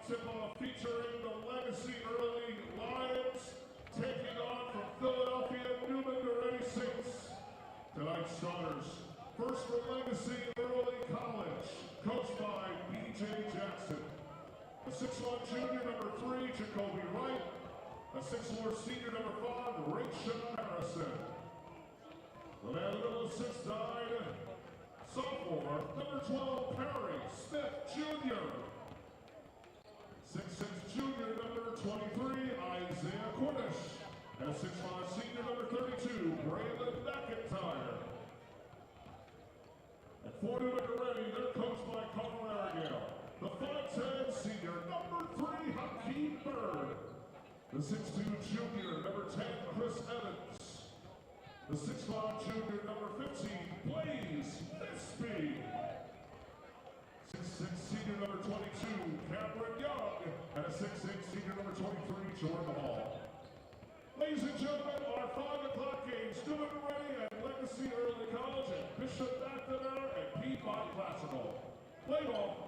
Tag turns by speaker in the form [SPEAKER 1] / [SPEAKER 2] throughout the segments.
[SPEAKER 1] tip-off featuring the Legacy Early Lions taking on from Philadelphia Nuemann Gorretti Saints. Tonight's starters, first for Legacy Early College, coached by B.J. Jackson. A 6'1" junior, number 3, Jacoby Wright. A 6'4" senior, number 5, Rachel Harrison. The man in the middle, 6'9", sophomore, number 12, Perry Smith Jr. 6'6" junior, number 23, Isaiah Cornish. And a 6'5" senior, number 32, Braylon McIntyre. And for Nuemann Gorretti, they're coached by Carl Aragale. The 5'10" senior, number 3, Hakeem Bird. The 6'2" junior, number 10, Chris Evans. The 6'5" junior, number 15, Blaze Bisbee. 6'6" senior, number 22, Cameron Young. And a 6'6" senior, number 23, Jordan Hall. Ladies and gentlemen, our 5 o'clock games, Nuemann Gorretti and Legacy Early College at Bishop McNamara and Piedmont Classical. Play ball.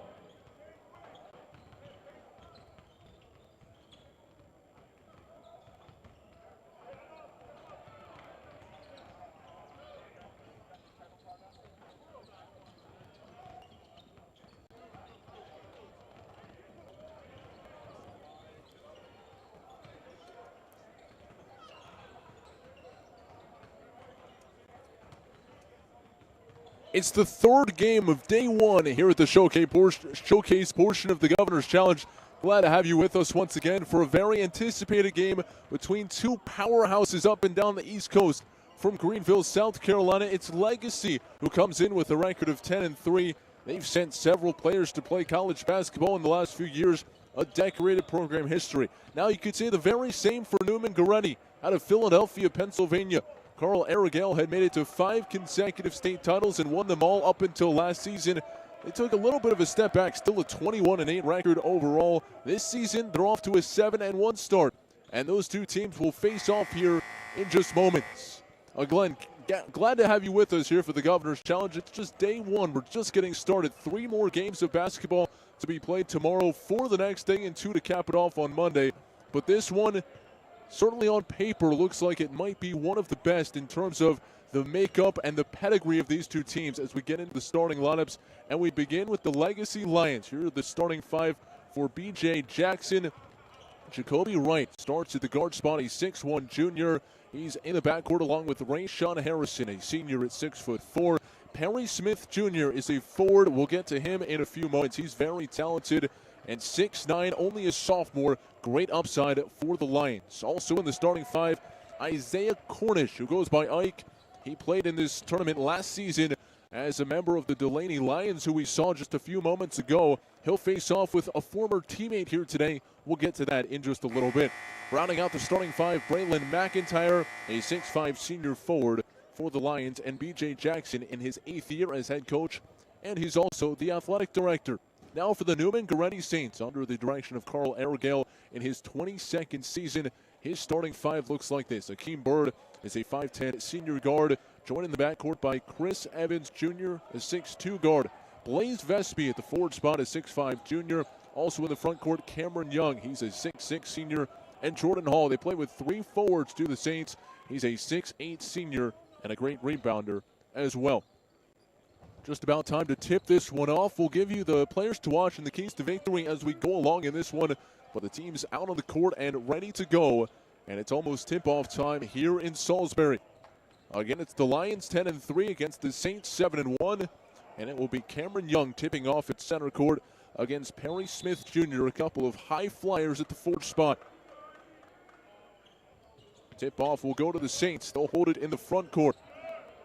[SPEAKER 2] It's the third game of day one here at the showcase portion of the Governor's Challenge. Glad to have you with us once again for a very anticipated game between two powerhouses up and down the East Coast. From Greenville, South Carolina, it's Legacy, who comes in with a record of 10-3. They've sent several players to play college basketball in the last few years, a decorated program history. Now you could say the very same for Nuemann Gorretti out of Philadelphia, Pennsylvania. Carl Aragale had made it to 5 consecutive state titles and won them all up until last season. They took a little bit of a step back, still a 21-8 record overall. This season, they're off to a 7-1 start, and those two teams will face off here in just moments. Glenn, glad to have you with us here for the Governor's Challenge. It's just day one. We're just getting started. 3 more games of basketball to be played tomorrow, 4 the next day, and 2 to cap it off on Monday. But this one, certainly on paper, looks like it might be one of the best in terms of the makeup and the pedigree of these two teams as we get into the starting lineups. And we begin with the Legacy Lions. Here are the starting 5 for B.J. Jackson. Jacoby Wright starts at the guard spot. He's 6'1" junior. He's in the backcourt along with Rayshon Harrison, a senior at 6'4". Perry Smith Jr. is a forward. We'll get to him in a few moments. He's very talented. And 6'9", only a sophomore. Great upside for the Lions. Also in the starting 5, Isaiah Cornish, who goes by Ike. He played in this tournament last season as a member of the Delaney Lions, who we saw just a few moments ago. He'll face off with a former teammate here today. We'll get to that in just a little bit. Rounding out the starting 5, Braylon McIntyre, a 6'5" senior forward for the Lions, and B.J. Jackson in his 8th year as head coach, and he's also the athletic director. Now for the Nuemann Gorretti Saints, under the direction of Carl Aragale in his 22nd season. His starting 5 looks like this. Hakeem Bird is a 5'10" senior guard, joined in the backcourt by Chris Evans Jr., a 6'2" guard. Blaze Bisbee at the forward spot, a 6'5" junior. Also in the front court, Cameron Young. He's a 6'6" senior. And Jordan Hall. They play with 3 forwards to the Saints. He's a 6'8" senior and a great rebounder as well. Just about time to tip this one off. We'll give you the players to watch and the keys to victory as we go along in this one. But the team's out on the court and ready to go. And it's almost tip-off time here in Salisbury. Again, it's the Lions 10-3 against the Saints 7-1. And it will be Cameron Young tipping off at center court against Perry Smith Jr., a couple of high flyers at the forward spot. Tip-off will go to the Saints. They'll hold it in the front court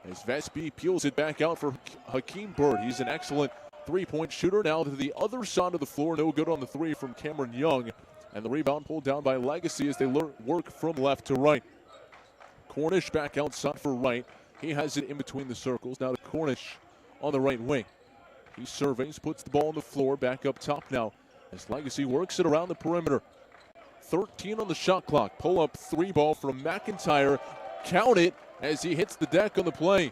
[SPEAKER 2] as Vespi peels it back out for Hakeem Bird. He's an excellent three-point shooter. Now to the other side of the floor. No good on the 3 from Cameron Young. And the rebound pulled down by Legacy as they work from left to right. Cornish back outside for Wright. He has it in between the circles. Now to Cornish on the right wing. He surveys, puts the ball on the floor, back up top now as Legacy works it around the perimeter. 13 on the shot clock. Pull-up 3 ball from McIntyre. Count it as he hits the deck on the play.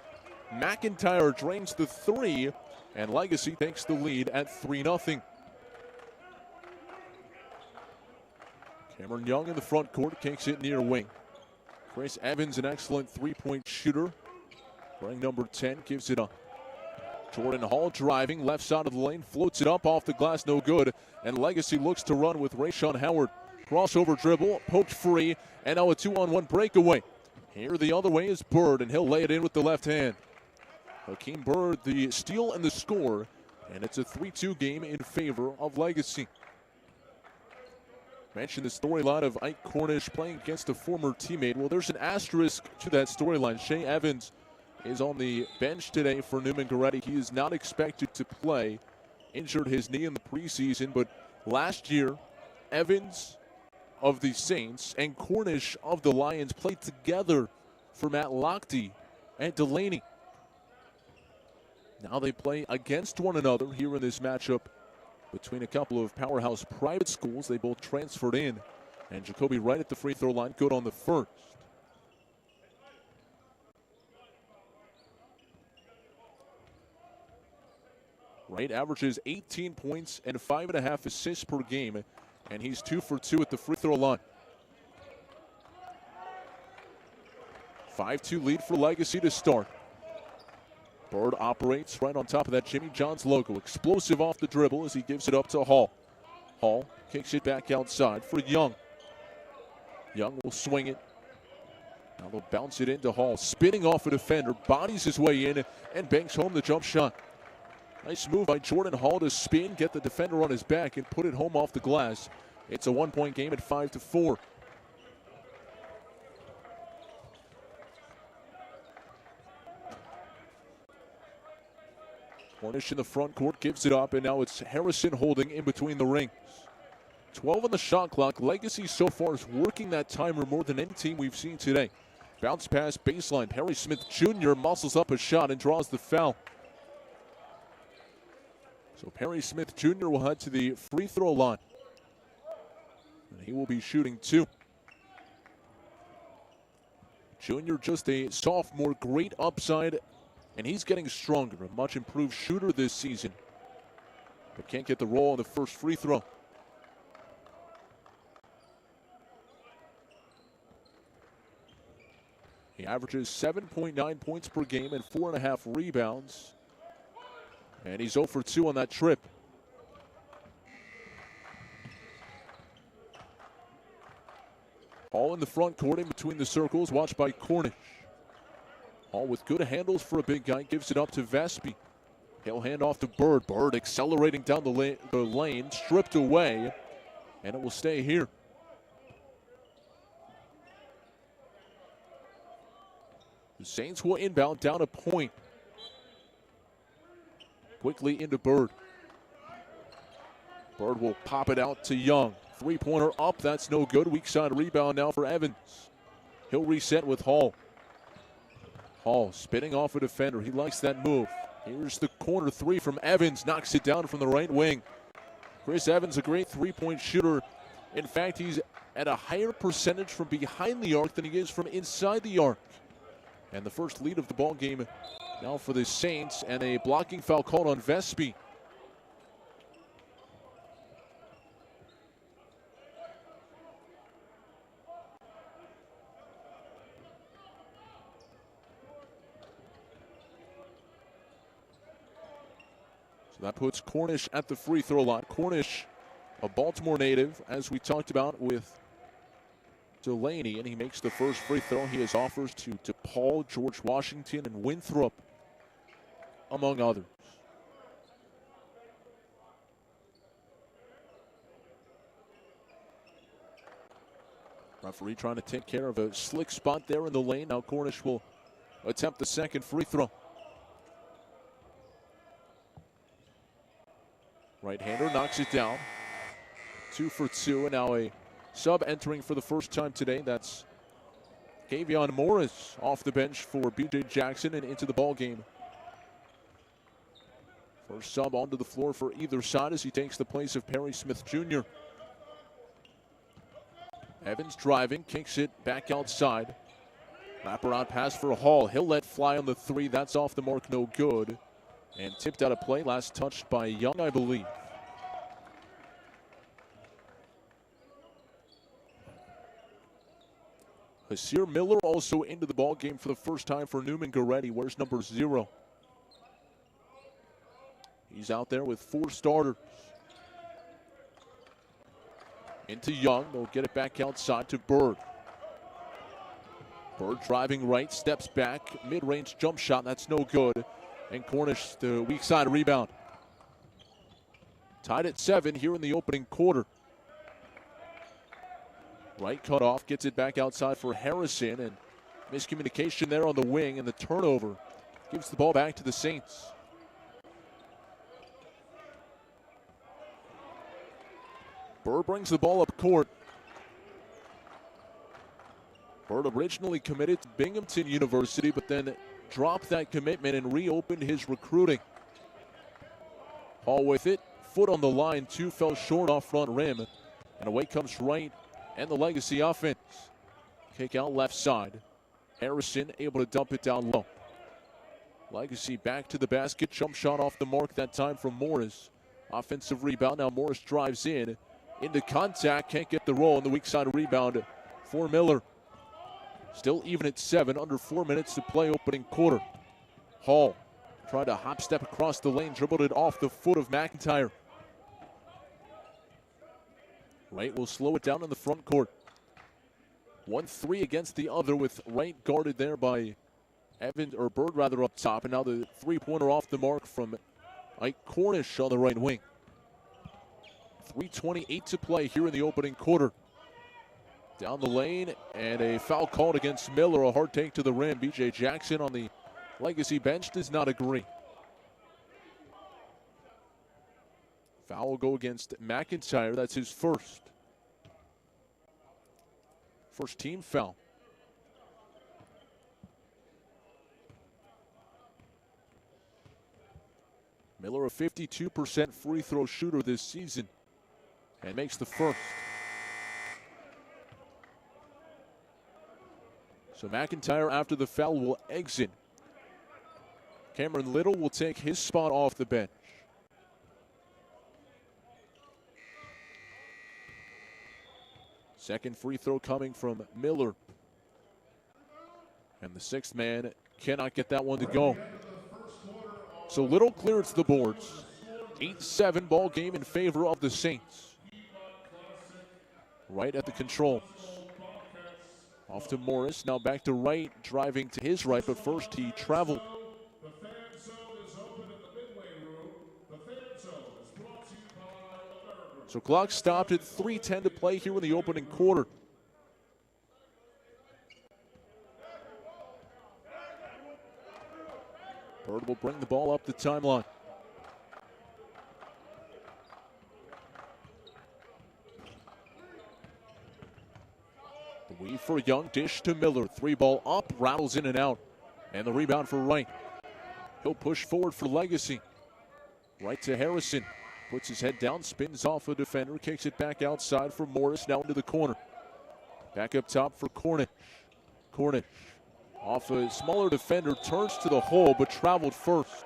[SPEAKER 2] McIntyre drains the 3, and Legacy takes the lead at 3-0. Cameron Young in the front court, kicks it near wing. Chris Evans, an excellent three-point shooter. Wearing number 10, gives it up. Jordan Hall driving, left side of the lane, floats it up off the glass, no good. And Legacy looks to run with Rayshon Howard. Crossover dribble, poked free, and now a 2-on-1 breakaway. Here the other way is Bird, and he'll lay it in with the left hand. Hakeem Bird, the steal and the score, and it's a 3-2 game in favor of Legacy. Mentioned the storyline of Ike Cornish playing against a former teammate. Well, there's an asterisk to that storyline. Shea Evans is on the bench today for Nuemann Gorretti. He is not expected to play. Injured his knee in the preseason, but last year, Evans of the Saints and Cornish of the Lions played together for Matt Lochte and Delaney. Now they play against one another here in this matchup between a couple of powerhouse private schools. They both transferred in. And Jacoby right at the free throw line, good on the first. Wright averages 18 points and 5.5 assists per game, and he's 2 for 2 at the free throw line. 5-2 lead for Legacy to start. Bird operates right on top of that Jimmy John's logo. Explosive off the dribble as he gives it up to Hall. Hall kicks it back outside for Young. Young will swing it. Now they'll bounce it into Hall. Spinning off a defender, bodies his way in, and banks home the jump shot. Nice move by Jordan Hall to spin, get the defender on his back, and put it home off the glass. It's a 1-point game at 5-4. Cornish in the front court gives it up, and now it's Harrison holding in between the rings. 12 on the shot clock. Legacy so far is working that timer more than any team we've seen today. Bounce pass baseline. Perry Smith Jr. muscles up a shot and draws the foul. So Perry Smith Jr. will head to the free throw line. And he will be shooting 2. Jr. just a sophomore, great upside. And he's getting stronger, a much improved shooter this season. But can't get the roll on the first free throw. He averages 7.9 points per game and 4.5 rebounds. And he's 0 for 2 on that trip. All in the front court in between the circles, watched by Cornish. All with good handles for a big guy, gives it up to Vespi. He'll hand off to Bird. Bird accelerating down the lane, stripped away, and it will stay here. The Saints will inbound down a point. Quickly into Bird. Bird will pop it out to Young. Three-pointer up, that's no good. Weak side rebound now for Evans. He'll reset with Hall. Hall spinning off a defender. He likes that move. Here's the corner three from Evans. Knocks it down from the right wing. Chris Evans, a great three-point shooter. In fact, he's at a higher percentage from behind the arc than he is from inside the arc. And the first lead of the ball game now for the Saints, and a blocking foul called on Vespi. So that puts Cornish at the free throw line. Cornish, a Baltimore native, as we talked about with Delaney, and he makes the first free throw. He has offers to DePaul, George Washington, and Winthrop, among others. Referee trying to take care of a slick spot there in the lane. Now Cornish will attempt the second free throw. Right-hander knocks it down. 2 for 2, and now a sub entering for the first time today. That's Gavion Morris off the bench for B.J. Jackson and into the ball game. First sub onto the floor for either side as he takes the place of Perry Smith Jr. Evans driving, kicks it back outside. Wraparound pass for Hall. He'll let fly on the three. That's off the mark, no good. And tipped out of play, last touched by Young, I believe. Hasir Miller also into the ball game for the first time for Nuemann Gorretti. Where's number 0? He's out there with 4 starters. Into Young. They'll get it back outside to Bird. Bird driving right, steps back, mid-range jump shot. That's no good. And Cornish, the weak side rebound. Tied at 7 here in the opening quarter. Right cut off, gets it back outside for Harrison, and miscommunication there on the wing, and the turnover gives the ball back to the Saints. Bird brings the ball up court. Bird originally committed to Binghamton University, but then dropped that commitment and reopened his recruiting. Hall with it, foot on the line, 2 fell short off front rim, and away comes Wright and the Legacy offense. Kick out left side. Harrison able to dump it down low. Legacy back to the basket, jump shot off the mark that time from Morris. Offensive rebound, now Morris drives in, into contact, can't get the roll, and the weak side rebound for Miller. Still even at 7, under 4 minutes to play opening quarter. Hall tried to hop step across the lane, dribbled it off the foot of McIntyre. Wright will slow it down in the front court. 1-3 against the other, with Wright guarded there by Bird rather up top, and now the 3-pointer off the mark from Ike Cornish on the right wing. 3:28 to play here in the opening quarter. Down the lane, and a foul called against Miller. A hard take to the rim. B.J. Jackson on the Legacy bench does not agree. Foul will go against McIntyre. That's his first. First team foul. Miller, a 52% free throw shooter this season, and makes the first. So McIntyre, after the foul, will exit. Cameron Little will take his spot off the bench. Second free throw coming from Miller. And the 6th man cannot get that one to go. So Little clears the boards. 8-7 ball game in favor of the Saints. Right at the controls. Off to Morris, now back to Wright, driving to his right, but first he traveled. So clock stopped at 3:10 to play here in the opening quarter. Bird will bring the ball up the timeline. The weave for Young, dish to Miller. 3-ball up, rattles in and out. And the rebound for Wright. He'll push forward for Legacy. Right to Harrison. Puts his head down, spins off a defender, kicks it back outside for Morris, now into the corner. Back up top for Cornish. Cornish, off a smaller defender, turns to the hole, but traveled first.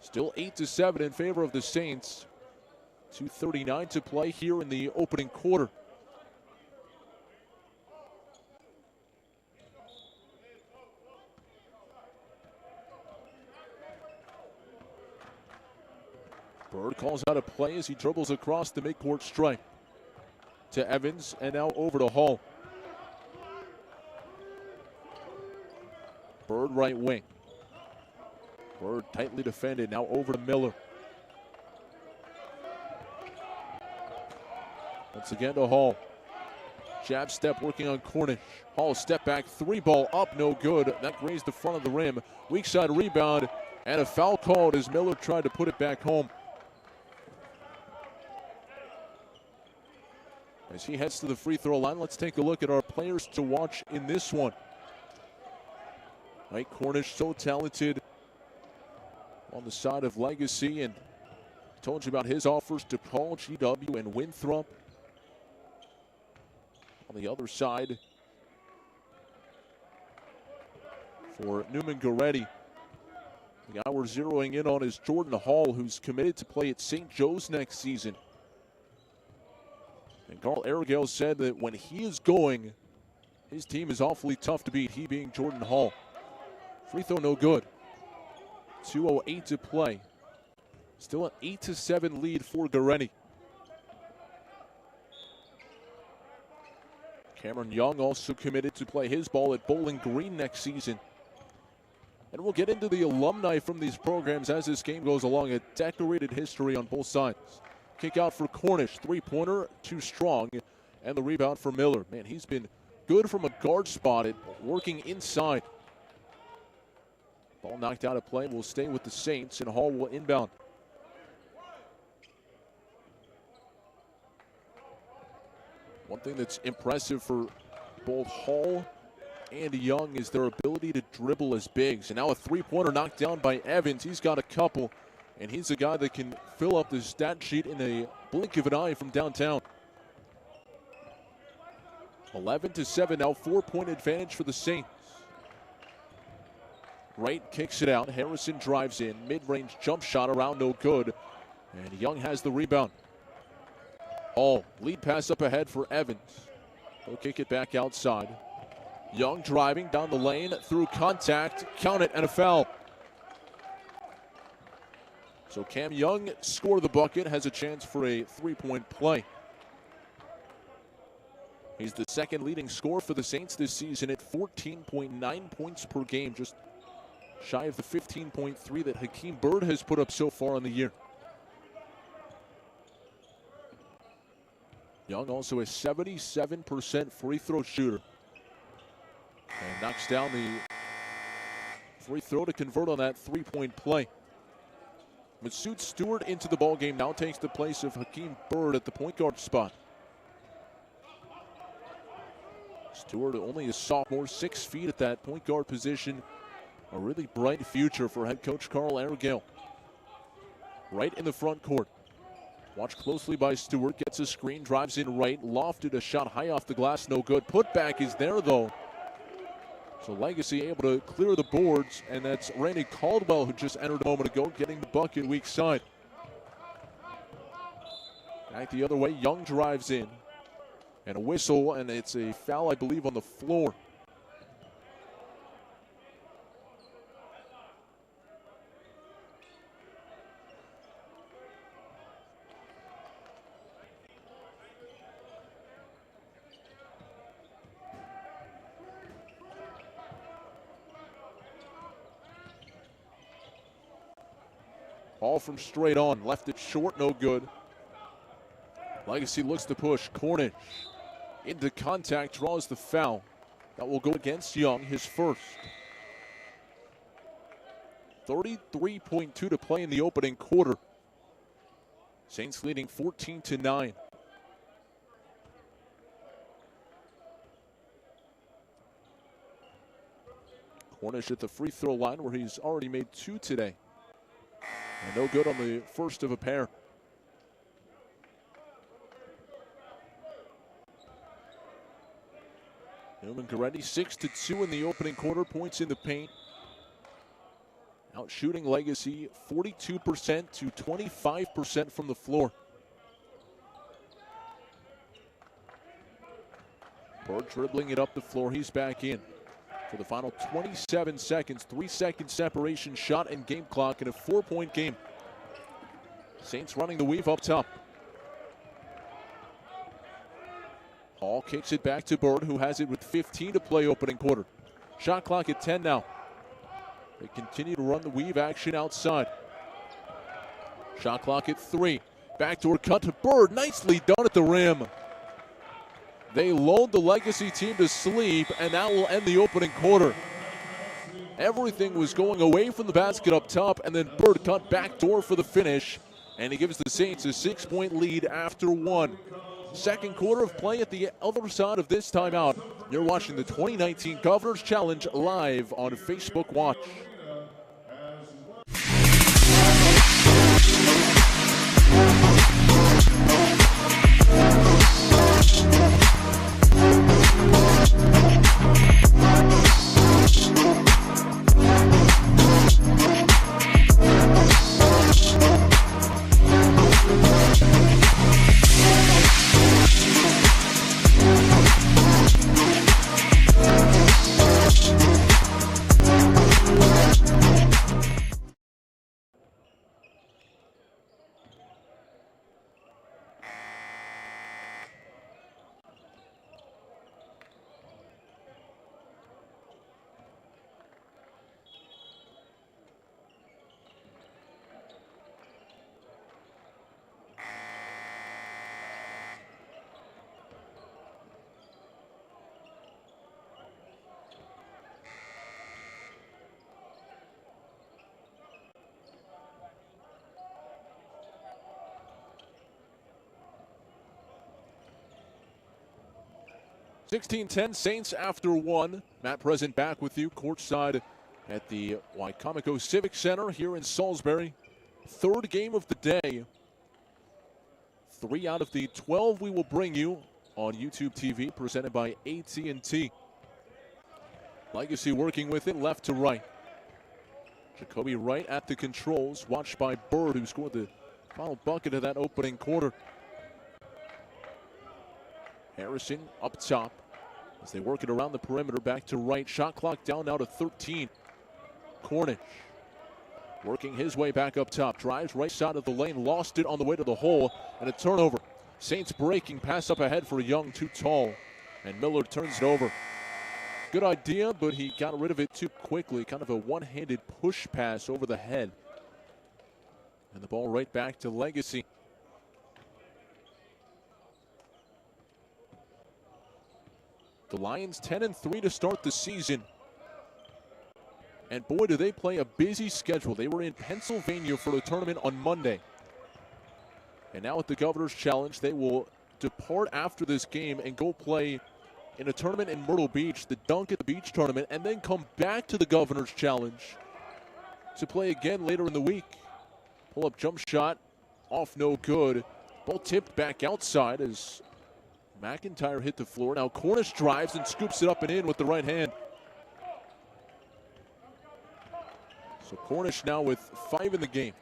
[SPEAKER 2] Still 8-7 in favor of the Saints. 2:39 to play here in the opening quarter. Bird calls out a play as he dribbles across the midcourt stripe. To Evans, and now over to Hall. Bird right wing. Bird tightly defended, now over to Miller. Once again to Hall. Jab step working on Cornish. Hall step back, 3-ball up, no good. That grazed the front of the rim. Weak side rebound, and a foul called as Miller tried to put it back home. As he heads to the free throw line, let's take a look at our players to watch in this one. Ike Cornish, so talented on the side of Legacy, and told you about his offers to Paul, GW, and Winthrop. On the other side, for Nuemann Gorretti, the guy we're zeroing in on is Jordan Hall, who's committed to play at St. Joe's next season. And Carl Arigale said that when he is going, his team is awfully tough to beat, he being Jordan Hall. Free throw no good. 2:08 to play. Still an 8-7 lead for Gorretti. Cameron Young also committed to play his ball at Bowling Green next season. And we'll get into the alumni from these programs as this game goes along. A decorated history on both sides. Kick out for Cornish, three-pointer, too strong. And the rebound for Miller. Man, he's been good from a guard spot at working inside. Ball knocked out of play, will stay with the Saints, and Hall will inbound. One thing that's impressive for both Hall and Young is their ability to dribble as bigs. And now a three-pointer knocked down by Evans. He's got a couple, and he's a guy that can fill up the stat sheet in a blink of an eye from downtown. 11-7 now, 4-point advantage for the Saints. Wright kicks it out. Harrison drives in. Mid-range jump shot around, no good. And Young has the rebound. Hall, lead pass up ahead for Evans. He'll kick it back outside. Young driving down the lane through contact. Count it and a foul. So Cam Young scored the bucket, has a chance for a three-point play. He's the second leading scorer for the Saints this season at 14.9 points per game, just shy of the 15.3 that Hakeem Bird has put up so far in the year. Young also a 77% free throw shooter. And knocks down the free throw to convert on that three-point play. Masood Stewart into the ballgame now takes the place of Hakeem Bird at the point guard spot. Stewart, only a sophomore, 6 feet at that point guard position. A really bright future for head coach Carl Arigale. Right in the front court. Watched closely by Stewart, gets a screen, drives in right, lofted a shot high off the glass, no good. Putback is there though. So Legacy able to clear the boards, and that's Randy Caldwell who just entered a moment ago, getting the bucket weak side. Back the other way, Young drives in. And a whistle, and it's a foul, I believe, on the floor. Ball from straight on, left it short, no good. Legacy looks to push. Cornish into contact, draws the foul. That will go against Young, his first. 33.2 to play in the opening quarter. Saints leading 14-9. Cornish at the free throw line where he's already made 2 today. And no good on the first of a pair. Nuemann Gorretti 6-2 in the opening quarter, points in the paint. Out shooting Legacy 42% to 25% from the floor. Bird dribbling it up the floor, he's back in. For the final 27 seconds, 3-second separation, shot and game clock in a 4-point game. Saints running the weave up top. Hall kicks it back to Bird, who has it with 15 to play opening quarter. Shot clock at 10 now. They continue to run the weave action outside. Shot clock at 3. Backdoor cut to Bird, nicely done at the rim. They lulled the Legacy team to sleep, and that will end the opening quarter. Everything was going away from the basket up top, and then Bird cut backdoor for the finish, and he gives the Saints a 6-point lead after 1. Second quarter of play at the other side of this timeout. You're watching the 2019 Governor's Challenge live on Facebook Watch. 16-10 Saints after one. Matt Present back with you courtside at the Wicomico Civic Center here in Salisbury. Third game of the day. 3 out of the 12 we will bring you on YouTube TV, presented by AT&T. Legacy working with it left to right. Jacoby Wright at the controls, watched by Bird, who scored the final bucket of that opening quarter. Harrison up top as they work it around the perimeter, back to right. Shot clock down now to 13. Cornish working his way back up top. Drives right side of the lane, lost it on the way to the hole, and a turnover. Saints breaking, pass up ahead for Young, too tall, and Miller turns it over. Good idea, but he got rid of it too quickly. Kind of a one-handed push pass over the head. And the ball right back to Legacy. The Lions 10-3 to start the season. And boy, do they play a busy schedule. They were in Pennsylvania for the tournament on Monday. And now at the Governor's Challenge, they will depart after this game and go play in a tournament in Myrtle Beach, the Dunk at the Beach tournament, and then come back to the Governor's Challenge to play again later in the week. Pull-up jump shot, off no good. Ball tipped back outside as McIntyre hit the floor. Now Cornish drives and scoops it up and in with the right hand. So Cornish now with 5 in the game.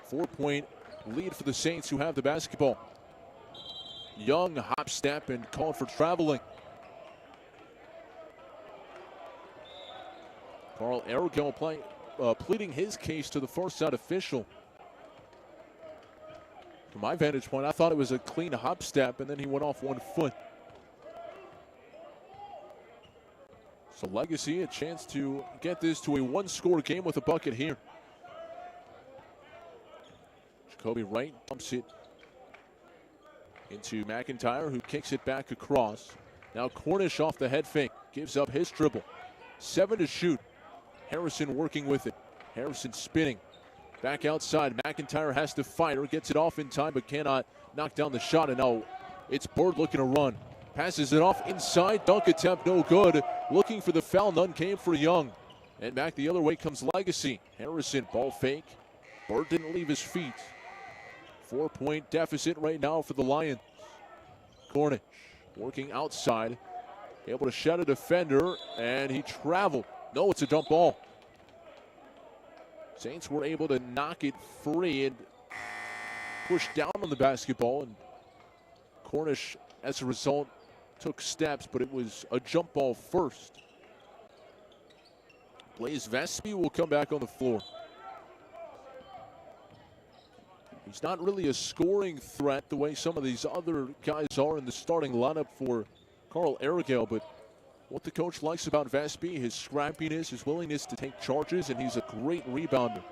[SPEAKER 2] 4-point lead for the Saints, who have the basketball. Young hop step and called for traveling. Carl Arago pleading his case to the far side official. From my vantage point, I thought it was a clean hop step, and then he went off 1 foot. So Legacy a chance to get this to a 1-score game with a bucket here. Jacoby Wright dumps it into McIntyre, who kicks it back across. Now Cornish off the head fake, gives up his dribble. 7 to shoot. Harrison working with it. Harrison spinning. Back outside, McIntyre has to fight her, gets it off in time but cannot knock down the shot. And now it's Bird looking to run. Passes it off inside, dunk attempt no good. Looking for the foul, none came for Young. And back the other way comes Legacy. Harrison, ball fake. Bird didn't leave his feet. 4-point deficit right now for the Lions. Cornish working outside, able to shut a defender, and he traveled. No, it's a dump ball. Saints were able to knock it free and push down on the basketball, and Cornish, as a result, took steps, but it was a jump ball first. Blaze Vespi will come back on the floor. He's not really a scoring threat the way some of these other guys are in the starting lineup for Carl Arago, but what the coach likes about Vespi, his scrappiness, his willingness to take charges, and he's a great rebounder.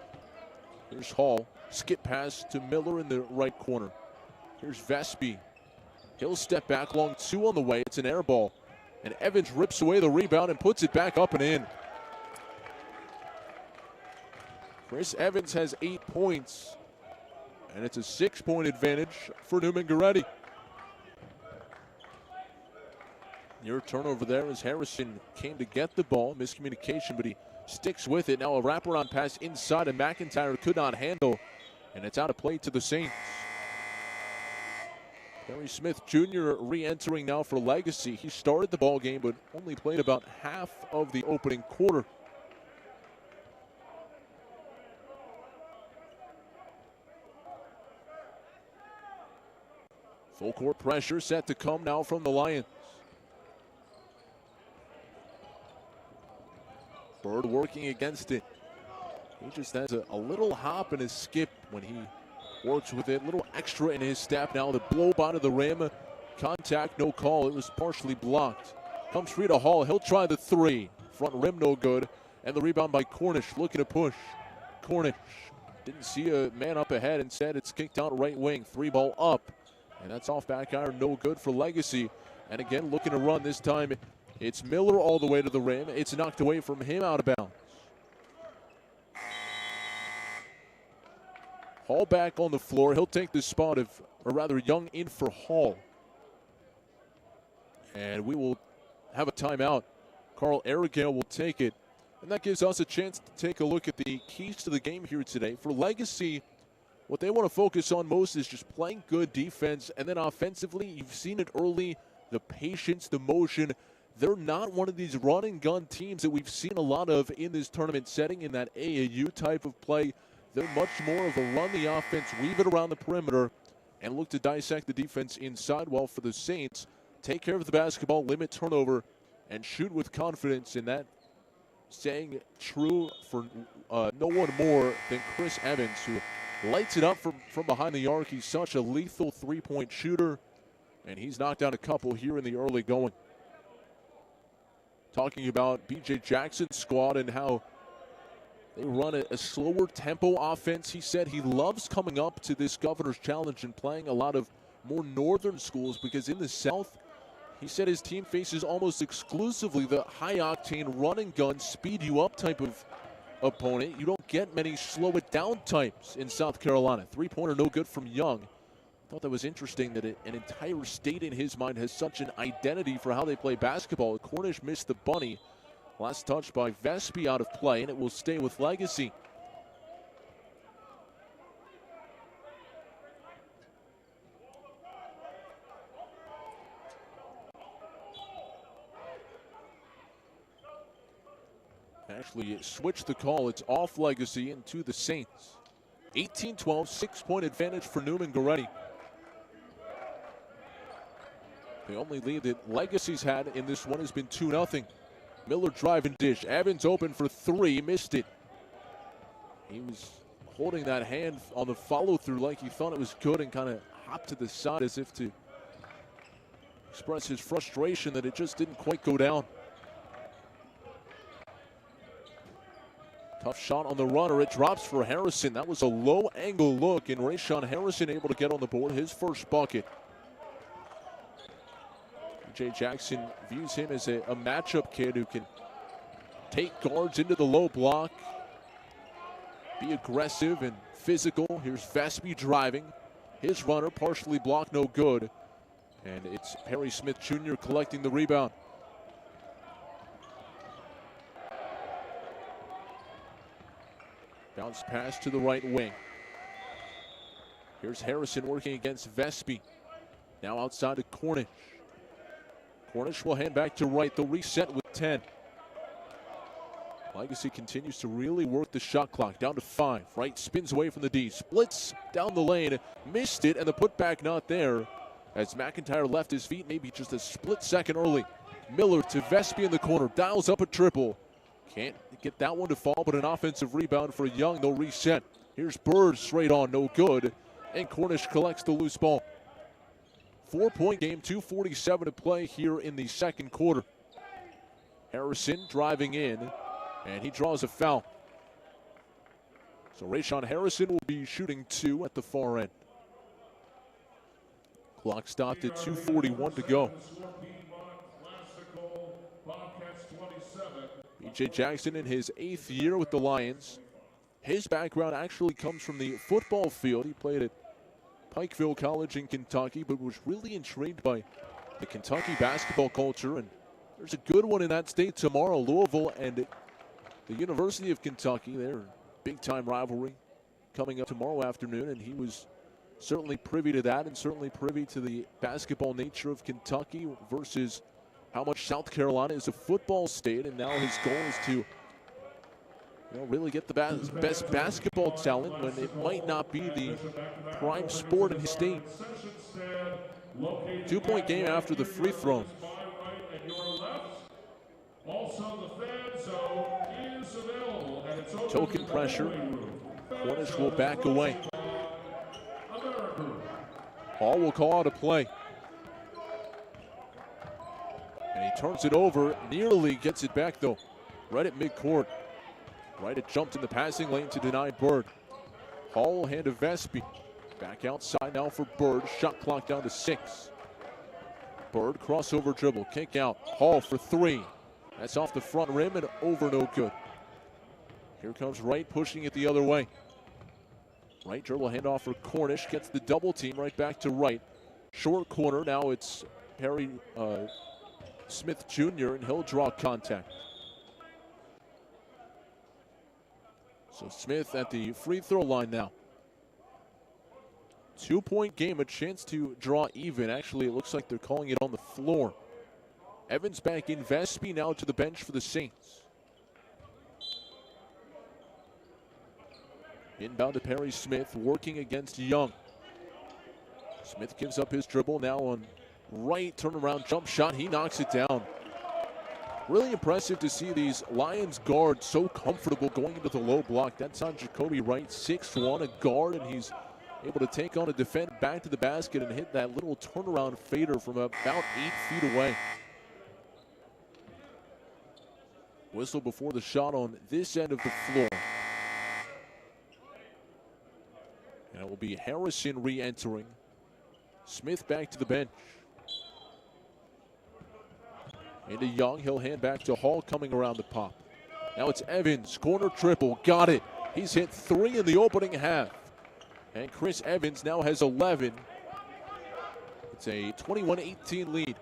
[SPEAKER 2] Here's Hall, skip pass to Miller in the right corner. Here's Vespi. He'll step back, long 2 on the way. It's an air ball, and Evans rips away the rebound and puts it back up and in. Chris Evans has 8 points. And it's a 6-point advantage for Nuemann Gorretti. Near turnover there as Harrison came to get the ball. Miscommunication, but he sticks with it. Now a wraparound pass inside, and McIntyre could not handle. And it's out of play to the Saints. Perry Smith Jr. re-entering now for Legacy. He started the ball game, but only played about half of the opening quarter. Full court pressure set to come now from the Lions. Bird working against it. He just has a little hop and a skip when he works with it. A little extra in his step. Now the blow by to the rim. Contact, no call. It was partially blocked. Comes free to Hall. He'll try the 3. Front rim, no good. And the rebound by Cornish, looking to push. Cornish didn't see a man up ahead. Instead, it's kicked out right wing. 3-ball up. And that's off back iron, no good for Legacy. And again, looking to run this time. It's Miller all the way to the rim. It's knocked away from him, out of bounds. Hall back on the floor. He'll take the spot of, or rather, Young in for Hall. And we will have a timeout. Carl Arragale will take it. And that gives us a chance to take a look at the keys to the game here today. For Legacy, what they want to focus on most is just playing good defense. And then offensively, you've seen it early, the patience, the motion. They're not one of these run and gun teams that we've seen a lot of in this tournament setting, in that AAU type of play. They're much more of a run the offense, weave it around the perimeter, and look to dissect the defense inside. While for the Saints, take care of the basketball, limit turnover, and shoot with confidence. In that saying true for no one more than Chris Evans, who lights it up from behind the arc. He's such a lethal three-point shooter, and he's knocked down a couple here in the early going. Talking about B.J. Jackson's squad and how they run a slower tempo offense. He said he loves coming up to this Governor's Challenge and playing a lot of more northern schools, because in the South, he said his team faces almost exclusively the high-octane run-and-gun, speed-you-up type of opponent. You don't get many slow-it-down types in South Carolina. Three-pointer no good from Young. Thought that was interesting that an entire state in his mind has such an identity for how they play basketball. Cornish missed the bunny. Last touch by Vespi out of play, and it will stay with Legacy. Actually, it switched the call. It's off Legacy into the Saints. 18-12, 6-point advantage for Nuemann Gorretti. The only lead that Legacy's had in this one has been 2-0. Miller driving dish. Evans open for three, missed it. He was holding that hand on the follow-through like he thought it was good, and kind of hopped to the side as if to express his frustration that it just didn't quite go down. Tough shot on the runner. It drops for Harrison. That was a low-angle look, and Rayshawn Harrison able to get on the board, his first bucket. J. Jackson views him as a matchup kid who can take guards into the low block, be aggressive and physical. Here's Vespi driving. His runner partially blocked, no good. And it's Perry Smith Jr. collecting the rebound. Bounce pass to the right wing. Here's Harrison working against Vespi. Now outside to Cornish. Cornish will hand back to right. They'll reset with 10. Legacy continues to really work the shot clock. Down to 5. Right spins away from the D. Splits down the lane. Missed it, and the putback not there, as McIntyre left his feet maybe just a split second early. Miller to Vespi in the corner. Dials up a triple. Can't get that one to fall, but an offensive rebound for Young. They'll reset. Here's Bird straight on, no good. And Cornish collects the loose ball. 4-point game, 2:47 to play here in the second quarter. Harrison driving in, and he draws a foul. So Rayshawn Harrison will be shooting 2 at the far end. Clock stopped at 2:41 to go. B.J. Jackson in his 8th year with the Lions. His background actually comes from the football field. He played at Pikeville College in Kentucky, but was really intrigued by the Kentucky basketball culture. And there's a good one in that state tomorrow. Louisville and the University of Kentucky, their big-time rivalry coming up tomorrow afternoon. And he was certainly privy to that, and certainly privy to the basketball nature of Kentucky versus how much South Carolina is a football state. And now his goal is to really get the best basketball talent when it might not be the prime sport in his state. 2-point game after the free throw. Token pressure. Cornish will back away. Hall will call out a play. And he turns it over, nearly gets it back though, right at midcourt. Right, it jumped in the passing lane to deny Bird. Hall will hand to Vespi. Back outside now for Bird. Shot clock down to 6. Bird crossover dribble, kick out. Hall for 3. That's off the front rim and over, no good. Here comes Wright pushing it the other way. Wright dribble handoff for Cornish. Gets the double team right back to Wright. Short corner, now it's Perry Smith Jr., and he'll draw contact. So Smith at the free throw line now. 2-point game, a chance to draw even. Actually, it looks like they're calling it on the floor. Evans back in, Vespi now to the bench for the Saints. Inbound to Perry Smith, working against Young. Smith gives up his dribble, now on right turnaround jump shot. He knocks it down. Really impressive to see these Lions guards so comfortable going into the low block. That's on Jacoby Wright, 6'1", a guard, and he's able to take on a defend back to the basket and hit that little turnaround fader from about 8 feet away. Whistle before the shot on this end of the floor. And it will be Harrison re-entering. Smith back to the bench. Into Young, he'll hand back to Hall coming around the pop. Now it's Evans, corner triple, got it. He's hit 3 in the opening half. And Chris Evans now has 11. It's a 21-18 lead.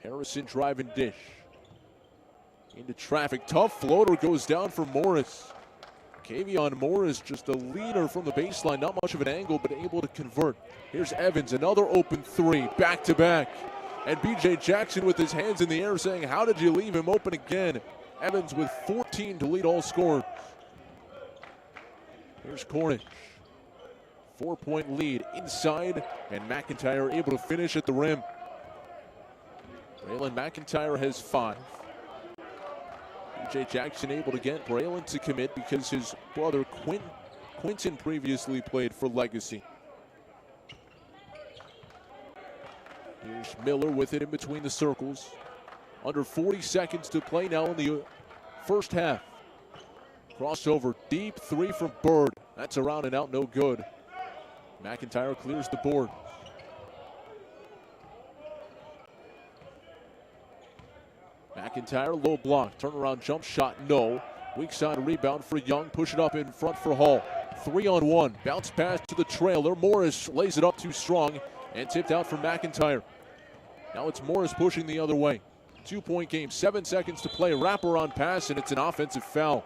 [SPEAKER 2] Harrison driving dish. Into traffic, tough floater goes down for Morris. Kavion Morris just a leader from the baseline, not much of an angle, but able to convert. Here's Evans, another open 3, back to back. And BJ Jackson with his hands in the air saying, how did you leave him open again? Evans with 14 to lead all scorers. Here's Cornish. 4-point lead inside, and McIntyre able to finish at the rim. Braylon McIntyre has 5. BJ Jackson able to get Braylon to commit because his brother Quinton previously played for Legacy. Here's Miller with it in between the circles. Under 40 seconds to play now in the first half. Crossover, deep 3 from Bird. That's around and out, no good. McIntyre clears the board. McIntyre, low block, turnaround jump shot, no. Weak side rebound for Young, push it up in front for Hall. 3-on-1, bounce pass to the trailer. Morris lays it up too strong and tipped out for McIntyre. Now it's Morris pushing the other way. 2-point game, 7 seconds to play, wraparound pass, and it's an offensive foul.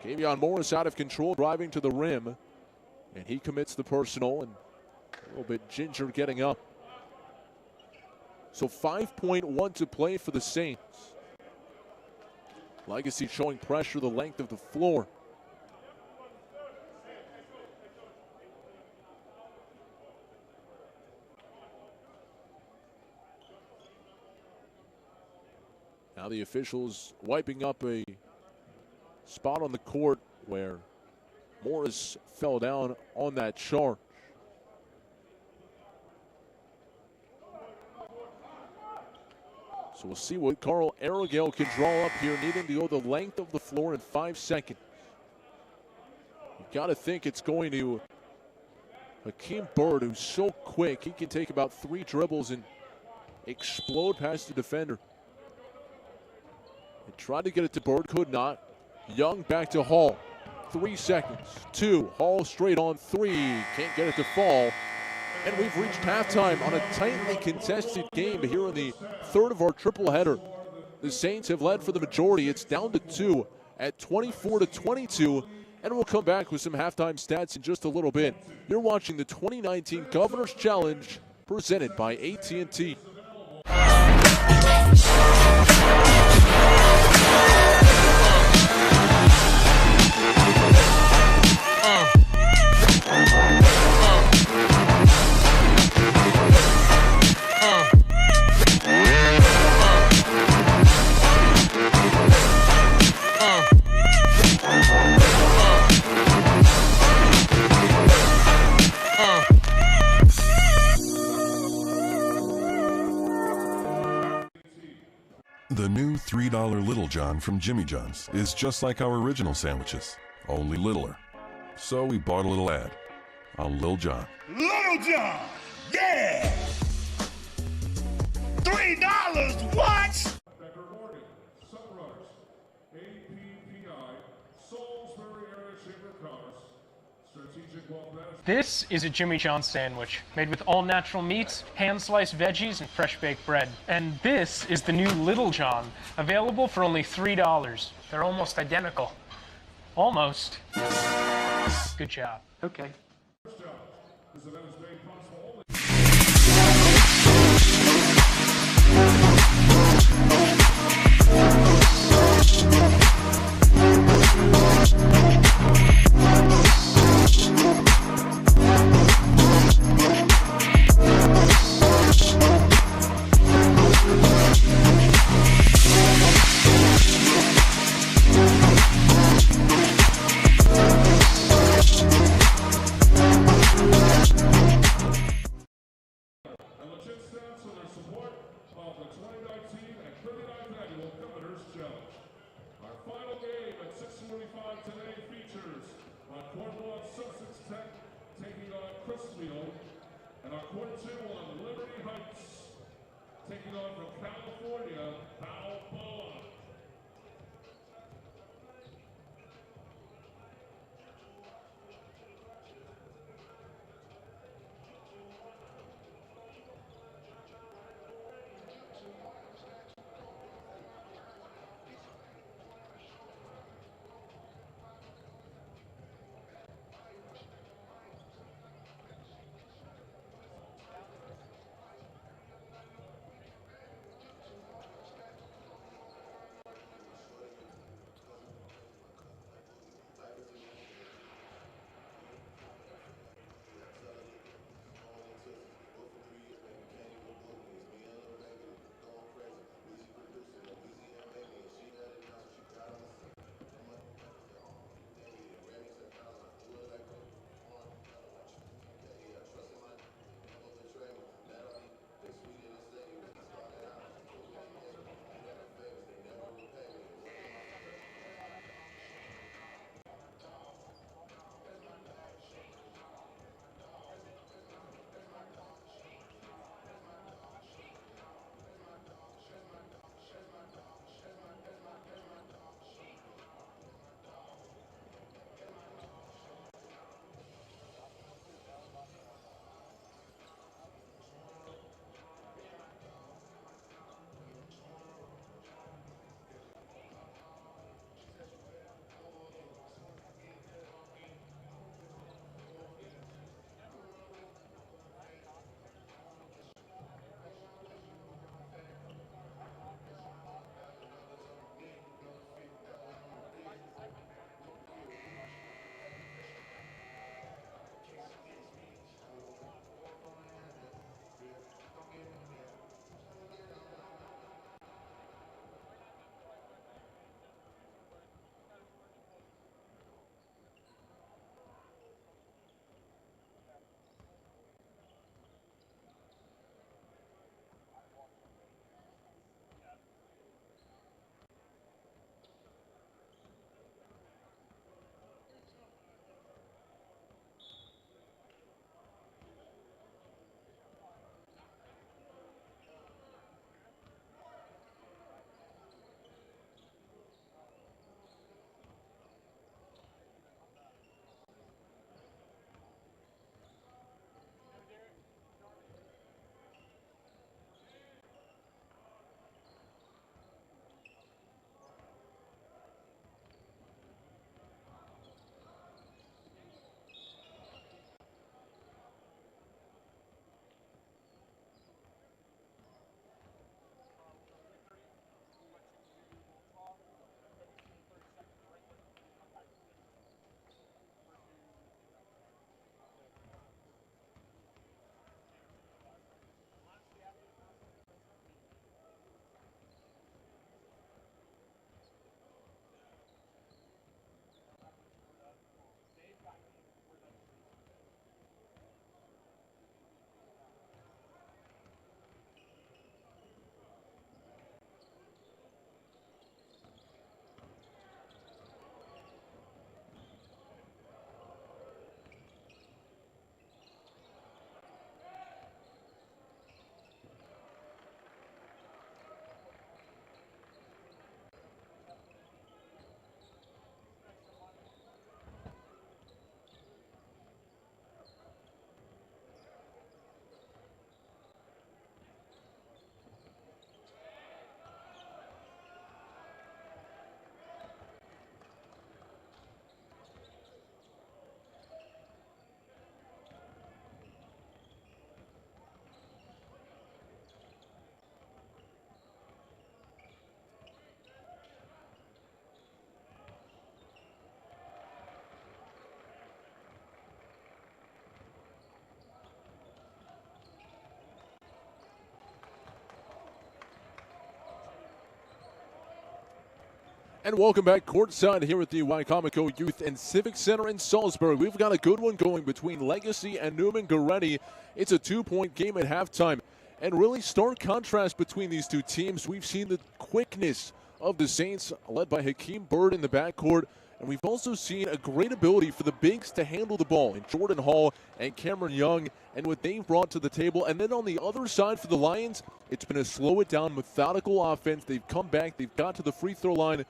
[SPEAKER 2] Kavion Morris out of control, driving to the rim, and he commits the personal, and a little bit ginger getting up. So 5.1 to play for the Saints. Legacy showing pressure the length of the floor. Now the officials wiping up a spot on the court where Morris fell down on that charge. So we'll see what Carl Arrogale can draw up here, needing to go the length of the floor in 5 seconds. You got to think it's going to Hakeem Bird, who's so quick. He can take about 3 dribbles and explode past the defender. He tried to get it to Bird, could not. Young back to Hall. 3 seconds. 2. Hall straight on 3. Can't get it to fall. And we've reached halftime on a tightly contested game here in the third of our triple header. The Saints have led for the majority. It's down to 2 at 24-22. And we'll come back with some halftime stats in just a little bit. You're watching the 2019 Governor's Challenge presented by AT&T.
[SPEAKER 3] The new $3 Little John from Jimmy John's is just like our original sandwiches, only littler. So we bought a little ad on Lil John.
[SPEAKER 4] Little John, yeah! $3, what?
[SPEAKER 1] Becker Morgan, Sunrise, APPI, Salisbury Area Chamber of Commerce, Strategic
[SPEAKER 5] This is a Jimmy John's sandwich, made with all natural meats, hand-sliced veggies, and fresh-baked bread. And this is the new Little John, available for only $3. They're almost identical. Almost. Good job. Okay.
[SPEAKER 1] This event is made possible only. And our court 2 on Liberty Heights, taking on from California, Balboa.
[SPEAKER 2] And welcome back courtside here at the Wicomico Youth and Civic Center in Salisbury. We've got a good one going between Legacy and Nuemann Gorretti. It's a 2-point game at halftime. And really stark contrast between these two teams. We've seen the quickness of the Saints, led by Hakeem Bird in the backcourt. And we've also seen a great ability for the bigs to handle the ball in Jordan Hall and Cameron Young and what they've brought to the table. And then on the other side for the Lions, it's been a slow it down, methodical offense. They've come back. They've got to the free throw line.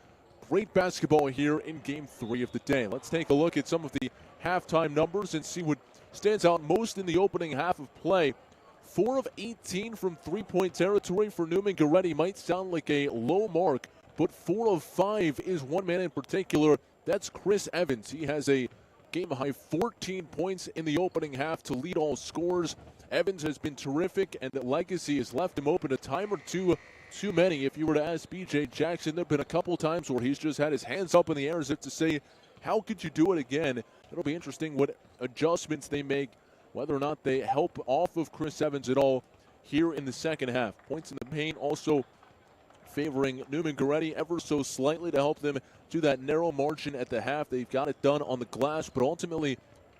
[SPEAKER 2] Great basketball here in Game 3 of the day. Let's take a look at some of the halftime numbers and see what stands out most in the opening half of play. 4 of 18 from three-point territory for Nuemann Gorretti might sound like a low mark, but 4 of 5 is one man in particular. That's Chris Evans. He has a game-high 14 points in the opening half to lead all scorers. Evans has been terrific, and the Legacy has left him open a time or two too many. If you were to ask BJ Jackson, there have been a couple times where he's just had his hands up in the air as if to say, how could you do it again? It'll be interesting what adjustments they make, whether or not they help off of Chris Evans at all here in the second half. Points in the paint also favoring Nuemann Gorretti ever so slightly to help them to that narrow margin at the half. They've got it done on the glass, but ultimately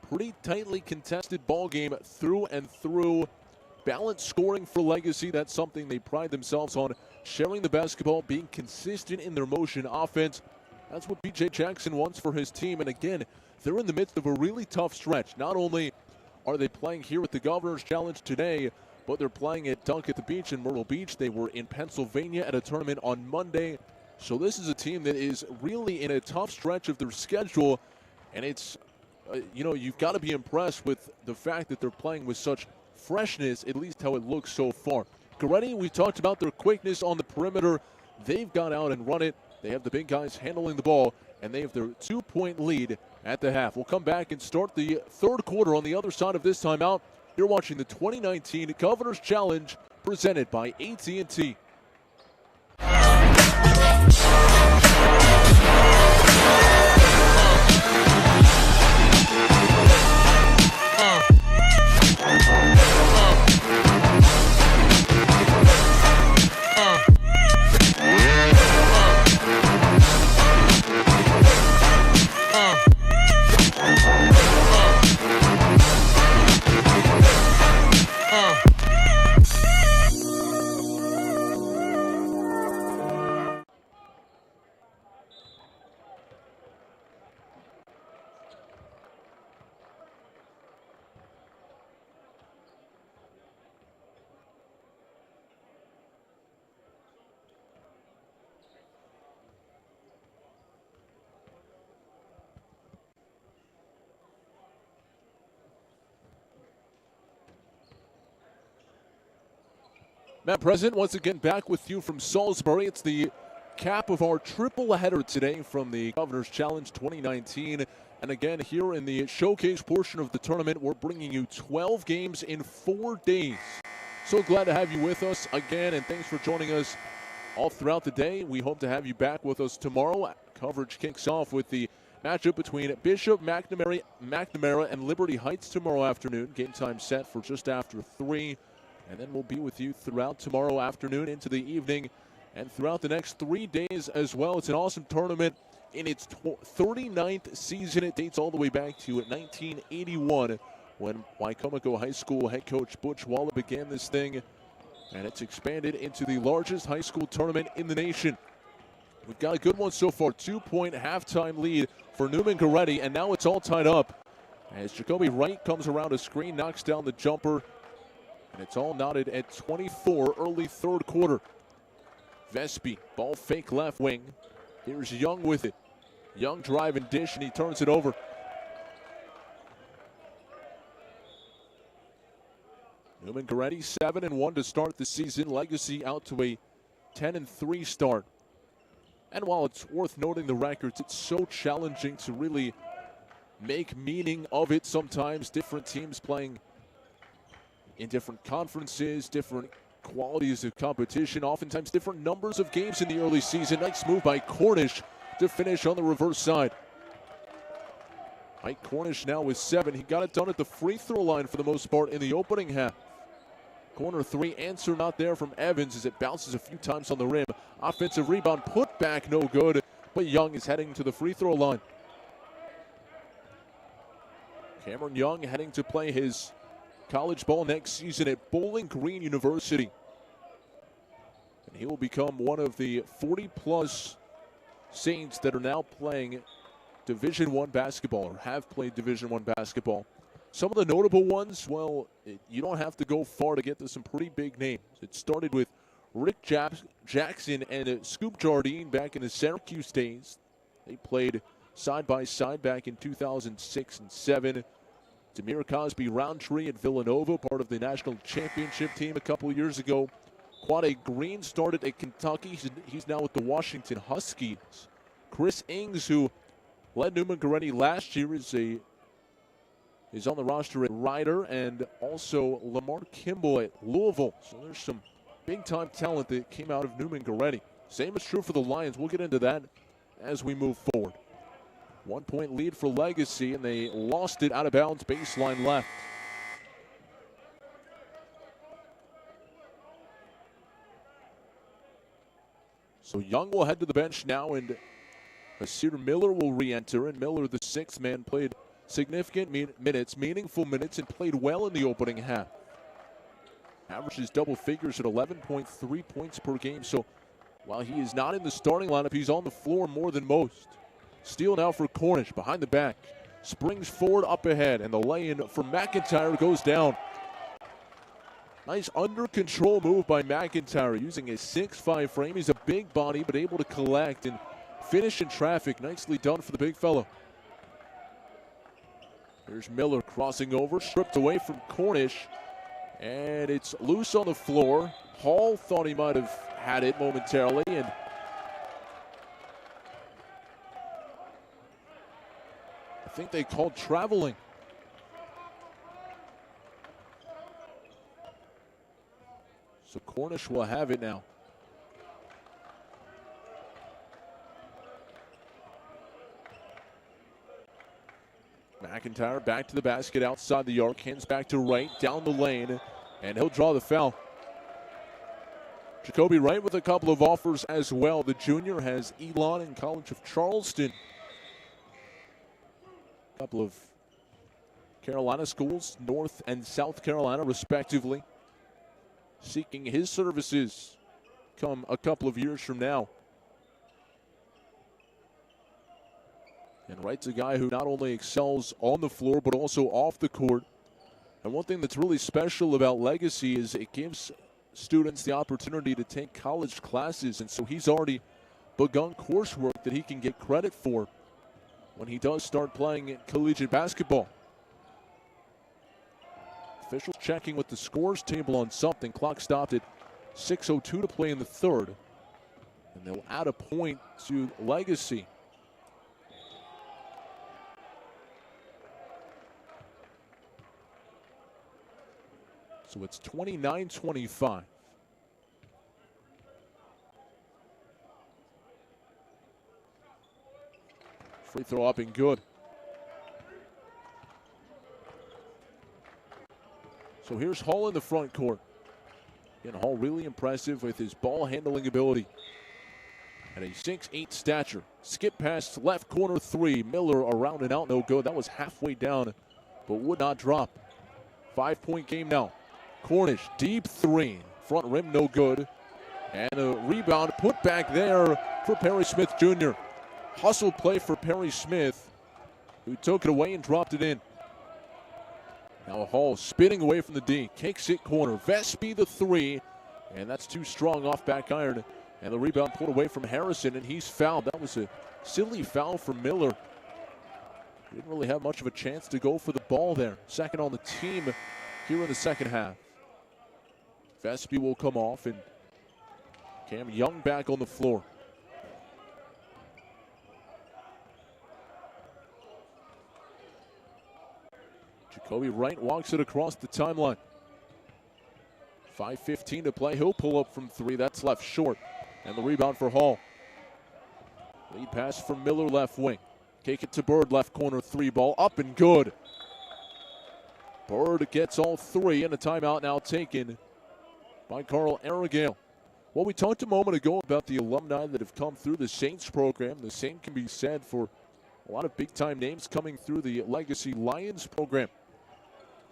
[SPEAKER 2] pretty tightly contested ball game through and through. Balanced scoring for Legacy. That's something they pride themselves on. Sharing the basketball, being consistent in their motion offense. That's what BJ Jackson wants for his team. And again, they're in the midst of a really tough stretch. Not only are they playing here at the Governor's Challenge today, but they're playing at Dunk at the Beach in Myrtle Beach. They were in Pennsylvania at a tournament on Monday. So this is a team that is really in a tough stretch of their schedule. And it's, you've got to be impressed with the fact that they're playing with such freshness, at least how it looks so far. Gorretti, we talked about their quickness on the perimeter. They've gone out and run it. They have the big guys handling the ball, and they have their 2-point lead at the half. We'll come back and start the third quarter on the other side of this timeout. You're watching the 2019 Governor's Challenge presented by AT&T. Matt President, once again back with you from Salisbury. It's the cap of our triple header today from the Governor's Challenge 2019. And again, here in the showcase portion of the tournament, we're bringing you 12 games in 4 days. So glad to have you with us again, and thanks for joining us all throughout the day. We hope to have you back with us tomorrow. Coverage kicks off with the matchup between Bishop, McNamara, and Liberty Heights tomorrow afternoon. Game time set for just after 3. And then we'll be with you throughout tomorrow afternoon into the evening and throughout the next 3 days as well. It's an awesome tournament in its 39th season. It dates all the way back to 1981 when Wicomico High School head coach Butch Waller began this thing. And it's expanded into the largest high school tournament in the nation. We've got a good one so far. 2-point halftime lead for Nuemann Gorretti, and now it's all tied up as Jacoby Wright comes around a screen, knocks down the jumper. And it's all knotted at 24, early third quarter. Vespi, ball fake left wing. Here's Young with it. Young drive and dish, and he turns it over. Nuemann Gorretti 7-1 to start the season. Legacy out to a 10-3 start. And while it's worth noting the records, it's so challenging to really make meaning of it sometimes. Different teams playing in different conferences, different qualities of competition, oftentimes different numbers of games in the early season. Nice move by Cornish to finish on the reverse side. Mike Cornish now with 7. He got it done at the free throw line for the most part in the opening half. Corner 3, answer not there from Evans as it bounces a few times on the rim. Offensive rebound, put back, no good. but Young is heading to the free throw line. Cameron Young heading to play his college ball next season at Bowling Green University. And he will become one of the 40-plus Saints that are now playing Division I basketball, or have played Division I basketball. Some of the notable ones, well, you don't have to go far to get to some pretty big names. It started with Rick Jackson and Scoop Jardine back in the Syracuse days. They played side by side back in 2006 and 7. Demir Cosby Roundtree at Villanova, part of the national championship team a couple years ago. Quade Green started at Kentucky. He's now with the Washington Huskies. Chris Ings, who led Nuemann Gorretti last year, is on the roster at Rider, and also Lamar Kimball at Louisville. So there's some big-time talent that came out of Nuemann Gorretti. Same is true for the Lions. We'll get into that as we move forward. 1-point lead for Legacy, and they lost it out of bounds, baseline left. So Young will head to the bench now, and Hasir Miller will re-enter, and Miller, the sixth man, played significant minutes, meaningful minutes, and played well in the opening half. Averages double figures at 11.3 points per game. So while he is not in the starting lineup, he's on the floor more than most. Steal now for Cornish behind the back. Springs forward up ahead, and the lay-in for McIntyre goes down. Nice under control move by McIntyre using a 6'5 frame. He's a big body, but able to collect and finish in traffic. Nicely done for the big fellow. Here's Miller crossing over, stripped away from Cornish, and it's loose on the floor. Hall thought he might have had it momentarily, and I think they called traveling. So Cornish will have it now. McIntyre back to the basket outside the arc, hands back to Wright, down the lane, and he'll draw the foul. Jacoby Wright with a couple of offers as well. The junior has Elon in College of Charleston. A couple of Carolina schools, North and South Carolina respectively, seeking his services come a couple of years from now. And Wright's a guy who not only excels on the floor, but also off the court. And one thing that's really special about Legacy is it gives students the opportunity to take college classes. And so he's already begun coursework that he can get credit for when he does start playing collegiate basketball. Officials checking with the scores table on something. Clock stopped at 6:02 to play in the third. And they'll add a point to Legacy. So it's 29-25. Free throw up and good. So here's Hall in the front court. Again, Hall really impressive with his ball handling ability. At a 6'8 stature. Skip past left corner three. Miller around and out, no good. That was halfway down, but would not drop. 5-point game now. Cornish, deep three. Front rim, no good. And a rebound put back there for Perry Smith Jr. Hustle play for Perry Smith, who took it away and dropped it in. Now Hall spinning away from the D. Kicks it corner. Vespi the three. And that's too strong off back iron. And the rebound pulled away from Harrison, and he's fouled. That was a silly foul for Miller. He didn't really have much of a chance to go for the ball there. Second on the team here in the second half. Vespi will come off, and Cam Young back on the floor. Jacoby Wright walks it across the timeline. 5:15 to play. He'll pull up from three. That's left short. And the rebound for Hall. Lead pass from Miller left wing. Kick it to Bird, left corner three ball. Up and good. Bird gets all three, and a timeout now taken by Carl Arragale. Well, we talked a moment ago about the alumni that have come through the Saints program. The same can be said for a lot of big-time names coming through the Legacy Lions program.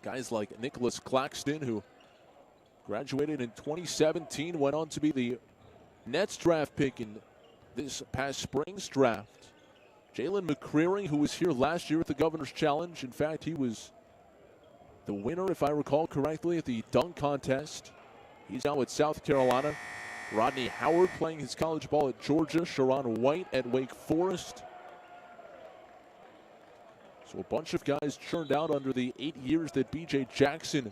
[SPEAKER 2] Guys like Nicholas Claxton, who graduated in 2017, went on to be the Nets draft pick in this past spring's draft. Jalen McCreary, who was here last year at the Governor's Challenge. In fact, he was the winner, if I recall correctly, at the dunk contest. He's now at South Carolina. Rodney Howard playing his college ball at Georgia. Sharon White at Wake Forest. So a bunch of guys churned out under the 8 years that B.J. Jackson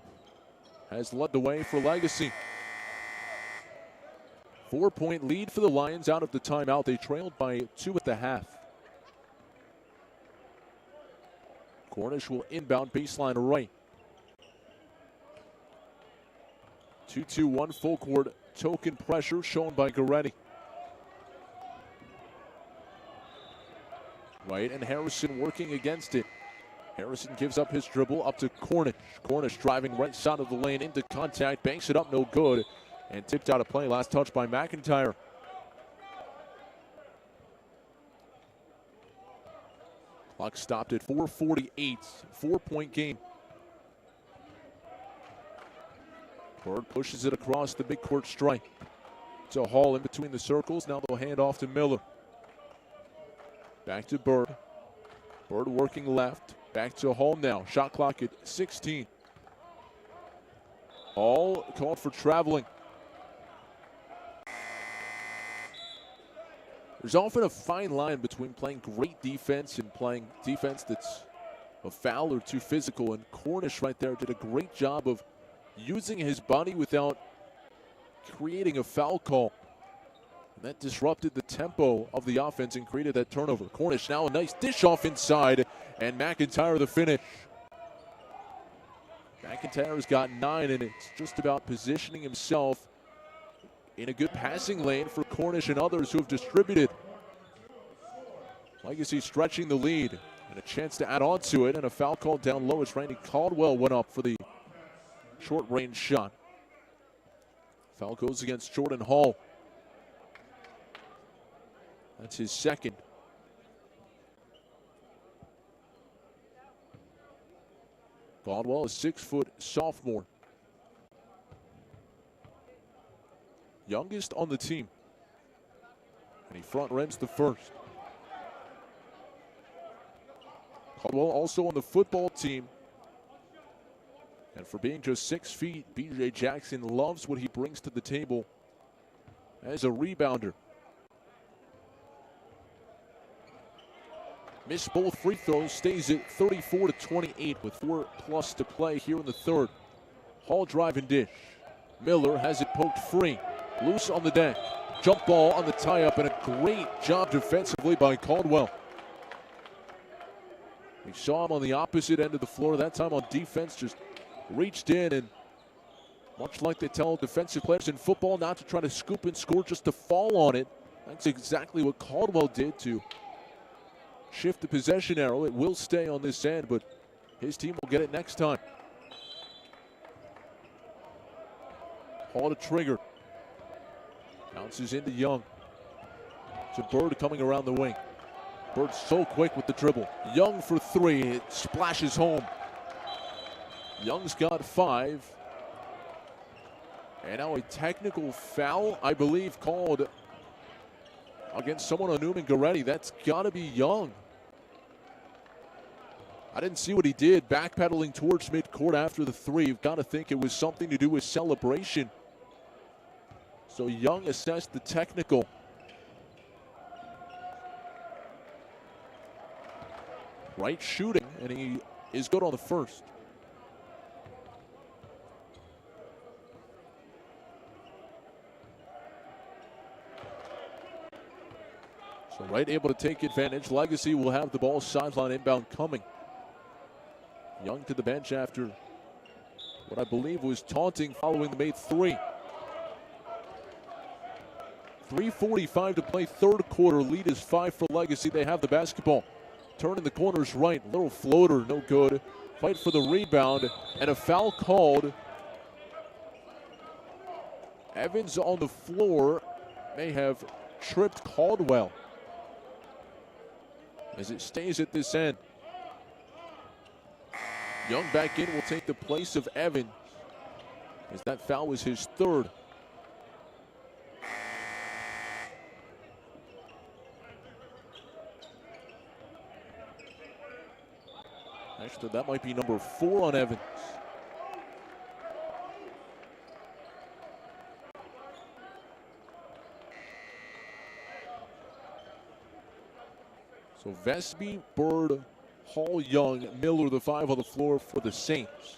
[SPEAKER 2] has led the way for Legacy. 4-point lead for the Lions out of the timeout. They trailed by 2 at the half. Cornish will inbound baseline right. 2-2-1 full court token pressure shown by Gorretti. White and Harrison working against it. Harrison gives up his dribble up to Cornish. Cornish driving right side of the lane into contact, banks it up, no good, and tipped out of play. Last touch by McIntyre. Clock stopped at 4:48, 4-point game. Bird pushes it across the midcourt stripe to Hall in between the circles. Now they'll hand off to Miller. Back to Bird. Bird working left. Back to Hall now. Shot clock at 16. Hall called for traveling. There's often a fine line between playing great defense and playing defense that's a foul or too physical. And Cornish right there did a great job of using his body without creating a foul call. And that disrupted the tempo of the offense and created that turnover. Cornish now a nice dish off inside, and McIntyre the finish. McIntyre's got 9, and it's just about positioning himself in a good passing lane for Cornish and others who have distributed. Legacy stretching the lead, and a chance to add on to it, and a foul call down low as Randy Caldwell went up for the short-range shot. Foul goes against Jordan Hall. That's his second. Caldwell is 6-foot sophomore. Youngest on the team. And he front rims the first. Caldwell also on the football team. And for being just 6 feet, B.J. Jackson loves what he brings to the table as a rebounder. Missed both free throws, stays at 34-28 with 4+ to play here in the third. Hall drive and dish. Miller has it poked free. Loose on the deck. Jump ball on the tie-up, and a great job defensively by Caldwell. We saw him on the opposite end of the floor. That time on defense, just reached in, and much like they tell defensive players in football not to try to scoop and score, just to fall on it. That's exactly what Caldwell did to shift the possession arrow. It will stay on this end, but his team will get it next time. Hall to trigger. Bounces into Young. To Bird coming around the wing. Bird so quick with the dribble. Young for 3. It splashes home. Young's got 5. And now a technical foul, I believe, called against someone on Nuemann Gorretti. That's got to be Young. I didn't see what he did, backpedaling towards midcourt after the 3. You've got to think it was something to do with celebration. So Young assessed the technical. Right shooting, and he is good on the first. So Wright able to take advantage. Legacy will have the ball sideline inbound coming. Young to the bench after what I believe was taunting following the made 3. 3:45 to play, third quarter. Lead is 5 for Legacy. They have the basketball. Turn in the corners right. Little floater, no good. Fight for the rebound, and a foul called Evans on the floor may have tripped Caldwell as it stays at this end. Young back in will take the place of Evans, as that foul was his third. Actually, that might be number 4 on Evans. So Vespi, Bird, Hall, Young, Miller, the 5 on the floor for the Saints.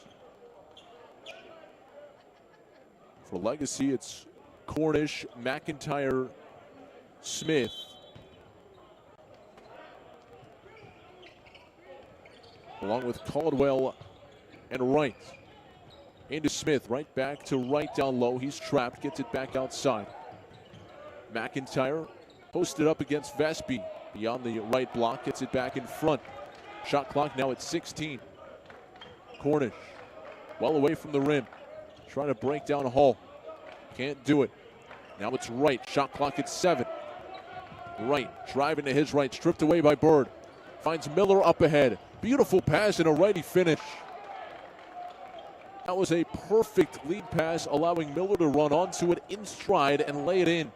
[SPEAKER 2] For Legacy, it's Cornish, McIntyre, Smith. Along with Caldwell and Wright. Into Smith, right back to Wright down low. He's trapped, gets it back outside. McIntyre posted up against Vespi. Beyond the right block, gets it back in front. Shot clock now at 16. Cornish, well away from the rim. Trying to break down Hall. Can't do it. Now it's Wright, shot clock at 7. Wright, driving to his right, stripped away by Bird. Finds Miller up ahead. Beautiful pass and a righty finish. That was a perfect lead pass, allowing Miller to run onto it in stride and lay it in.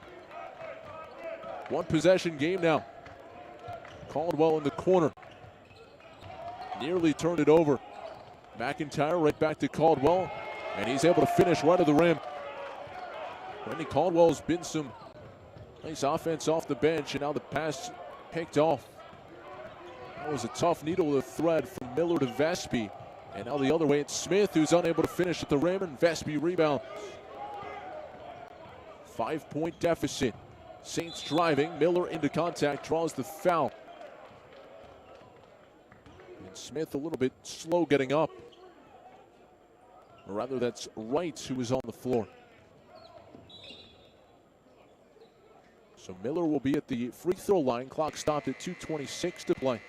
[SPEAKER 2] One possession game now. Caldwell in the corner. Nearly turned it over. McIntyre right back to Caldwell, and he's able to finish right at the rim. Randy Caldwell's been some nice offense off the bench, and now the pass picked off. That was a tough needle to thread from Miller to Vespi. And now the other way, it's Smith who's unable to finish at the rim, and Vespi rebounds. 5-point deficit. Saints driving. Miller into contact, draws the foul. And Smith a little bit slow getting up. Or rather, that's Wright who was on the floor. So Miller will be at the free throw line. Clock stopped at 2:26 to play.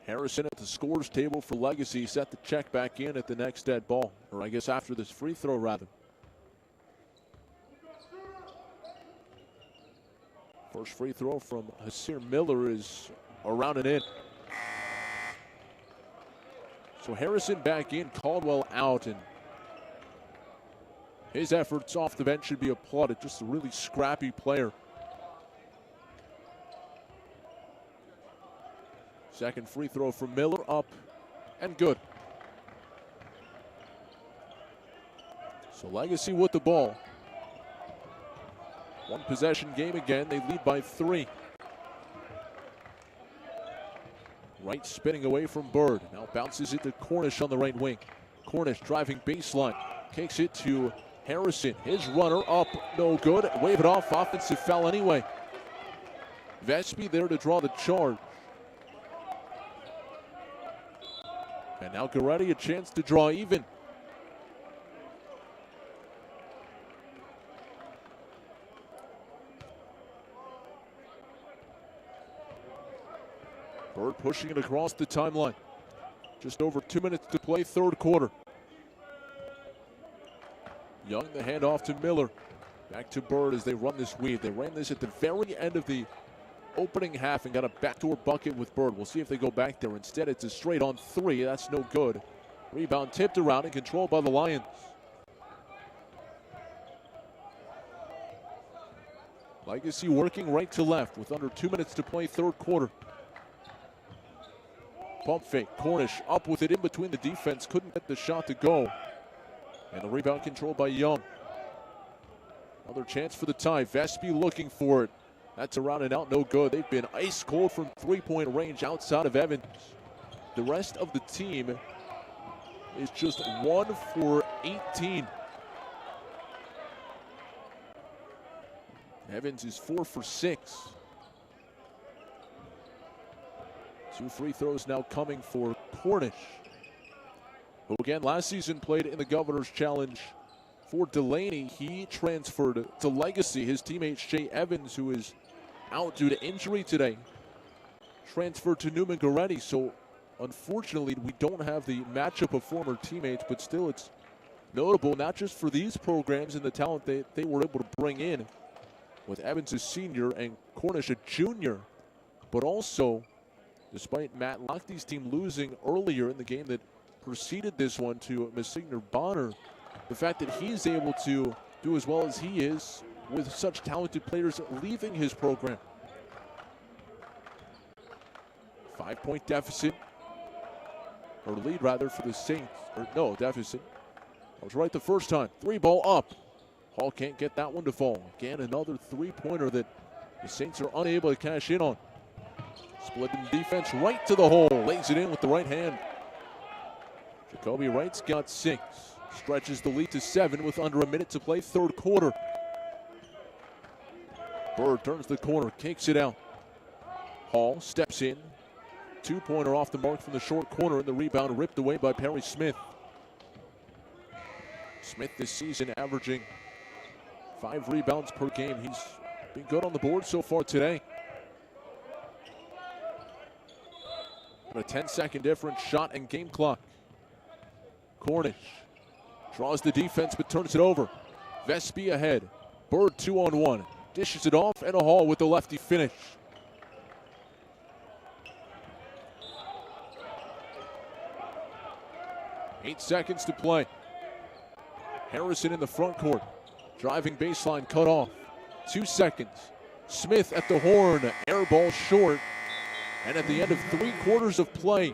[SPEAKER 2] Harrison at the scores table for Legacy, set the check back in at the next dead ball, or I guess after this free throw rather. First free throw from Hasir Miller is around and in. So Harrison back in, Caldwell out, and his efforts off the bench should be applauded. Just a really scrappy player. Second free throw from Miller, up and good. So Legacy with the ball. One possession game again. They lead by 3. Wright spinning away from Bird. Now bounces it to Cornish on the right wing. Cornish driving baseline. Kicks it to Harrison. His runner up, no good. Wave it off, offensive foul anyway. Vespi there to draw the charge. And now Gorretti a chance to draw even. Bird pushing it across the timeline. Just over 2 minutes to play, third quarter. Young the handoff to Miller. Back to Bird as they run this weave. They ran this at the very end of the opening half and got a backdoor bucket with Bird. We'll see if they go back there. Instead, it's a straight on 3. That's no good. Rebound tipped around and controlled by the Lions. Legacy working right to left with under 2 minutes to play, third quarter. Pump fake. Cornish up with it in between the defense. Couldn't get the shot to go. And the rebound controlled by Young. Another chance for the tie. Vespi looking for it. That's around and out, no good. They've been ice cold from three-point range outside of Evans. The rest of the team is just 1 for 18. Evans is 4 for 6. 2 free throws now coming for Cornish, who again last season played in the Governor's Challenge for Delaney. He transferred to Legacy. His teammate Shea Evans, who is out due to injury today. Transferred to Nuemann Gorretti, so unfortunately we don't have the matchup of former teammates, but still it's notable not just for these programs and the talent they were able to bring in with Evans a senior and Cornish a junior, but also despite Matt Lochtey's team losing earlier in the game that preceded this one to Messigner Bonner, the fact that he's able to do as well as he is with such talented players leaving his program. 5-point deficit, or lead rather, for the Saints, or no, deficit. I was right the first time. 3-ball up. Hall can't get that one to fall. Again, another three-pointer that the Saints are unable to cash in on. Splitting defense right to the hole. Lays it in with the right hand. Jacoby Wright's got 6. Stretches the lead to 7 with under a minute to play, third quarter. Bird turns the corner, kicks it out. Hall steps in. Two-pointer off the mark from the short corner, and the rebound ripped away by Perry Smith. Smith this season averaging 5 rebounds per game. He's been good on the board so far today. But a 10-second difference, shot and game clock. Cornish draws the defense but turns it over. Vespi ahead. Bird 2-on-1. Dishes it off, and a Hall with the lefty finish. Eight seconds to play. Harrison in the front court. Driving baseline cut off. 2 seconds. Smith at the horn. Air ball short. And at the end of 3 quarters of play,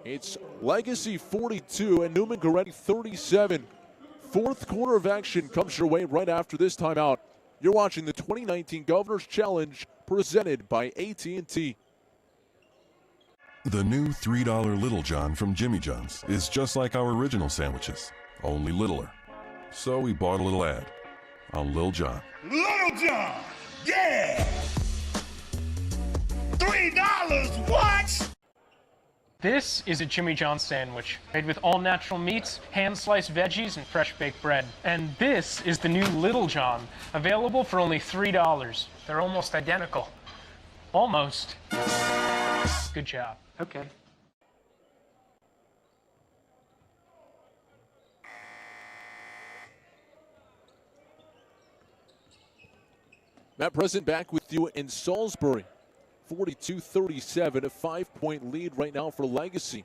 [SPEAKER 2] it's Legacy 42 and Nuemann Gorretti 37. Fourth quarter of action comes your way right after this timeout. You're watching the 2019 Governor's Challenge presented by AT&T.
[SPEAKER 3] The new $3 Little John from Jimmy John's is just like our original sandwiches, only littler. So we bought a little ad on Lil John.
[SPEAKER 4] Little John, yeah! $3, what?
[SPEAKER 5] This is a Jimmy John's sandwich, made with all natural meats, hand-sliced veggies, and fresh-baked bread. And this is the new Little John, available for only $3. They're almost identical. Almost. Good job. Okay.
[SPEAKER 2] Matt Present back with you in Salisbury. 42-37, a 5-point lead right now for Legacy.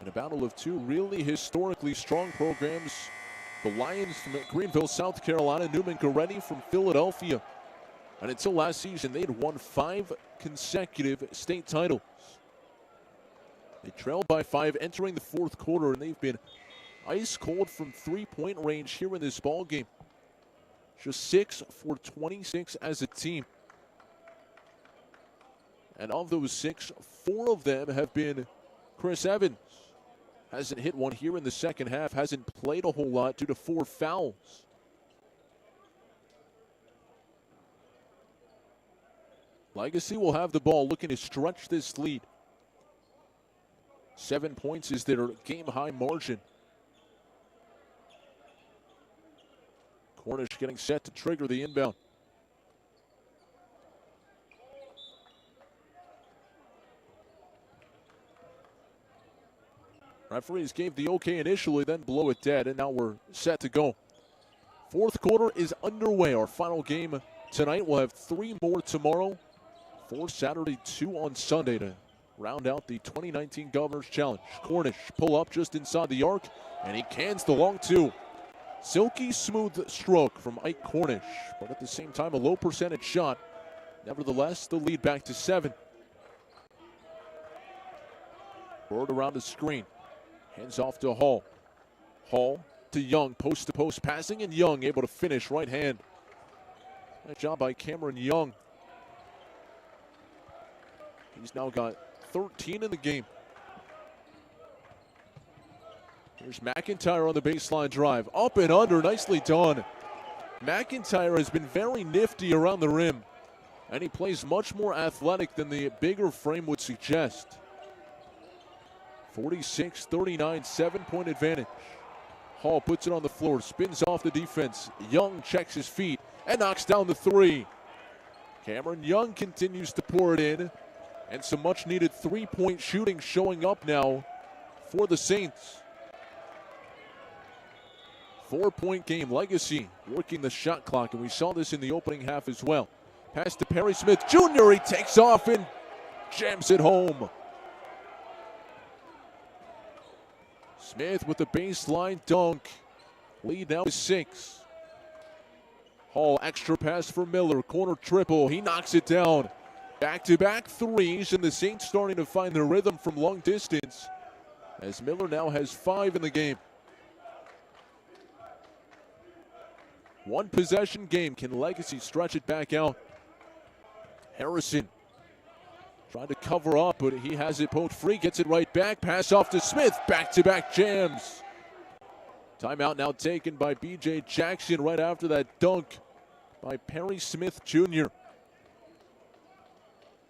[SPEAKER 2] In a battle of two really historically strong programs. The Lions from Greenville, South Carolina, Nuemann Gorretti from Philadelphia. And until last season, they had won 5 consecutive state titles. They trailed by 5 entering the fourth quarter, and they've been ice cold from three-point range here in this ball game. Just 6 for 26 as a team. And of those 6, 4 of them have been Chris Evans. Hasn't hit one here in the second half, hasn't played a whole lot due to 4 fouls. Legacy will have the ball, looking to stretch this lead. 7 points is their game-high margin. Cornish getting set to trigger the inbound. Referees gave the okay initially, then blow it dead, and now we're set to go. Fourth quarter is underway. Our final game tonight. We'll have 3 more tomorrow, 4 Saturday, 2 on Sunday to round out the 2019 Governor's Challenge. Cornish pull up just inside the arc, and he cans the long 2. Silky smooth stroke from Ike Cornish, but at the same time a low percentage shot. Nevertheless, the lead back to 7. Bird around the screen. Hands off to Hall. Hall to Young, post-to-post passing, and Young able to finish right hand. Nice job by Cameron Young. He's now got 13 in the game. Here's McIntyre on the baseline drive. Up and under, nicely done. McIntyre has been very nifty around the rim, and he plays much more athletic than the bigger frame would suggest. 46-39, 7-point advantage. Hall puts it on the floor, spins off the defense. Young checks his feet and knocks down the 3. Cameron Young continues to pour it in, and some much-needed three-point shooting showing up now for the Saints. 4-point game. Legacy working the shot clock, and we saw this in the opening half as well. Pass to Perry Smith Jr. He takes off and jams it home. Smith with the baseline dunk. Lead now is 6. Hall, extra pass for Miller. Corner triple. He knocks it down. Back-to-back threes, and the Saints starting to find their rhythm from long distance, as Miller now has 5 in the game. One possession game. Can Legacy stretch it back out? Harrison trying to cover up, but he has it poked free. Gets it right back. Pass off to Smith. Back-to-back jams. Timeout now taken by B.J. Jackson right after that dunk by Perry Smith Jr.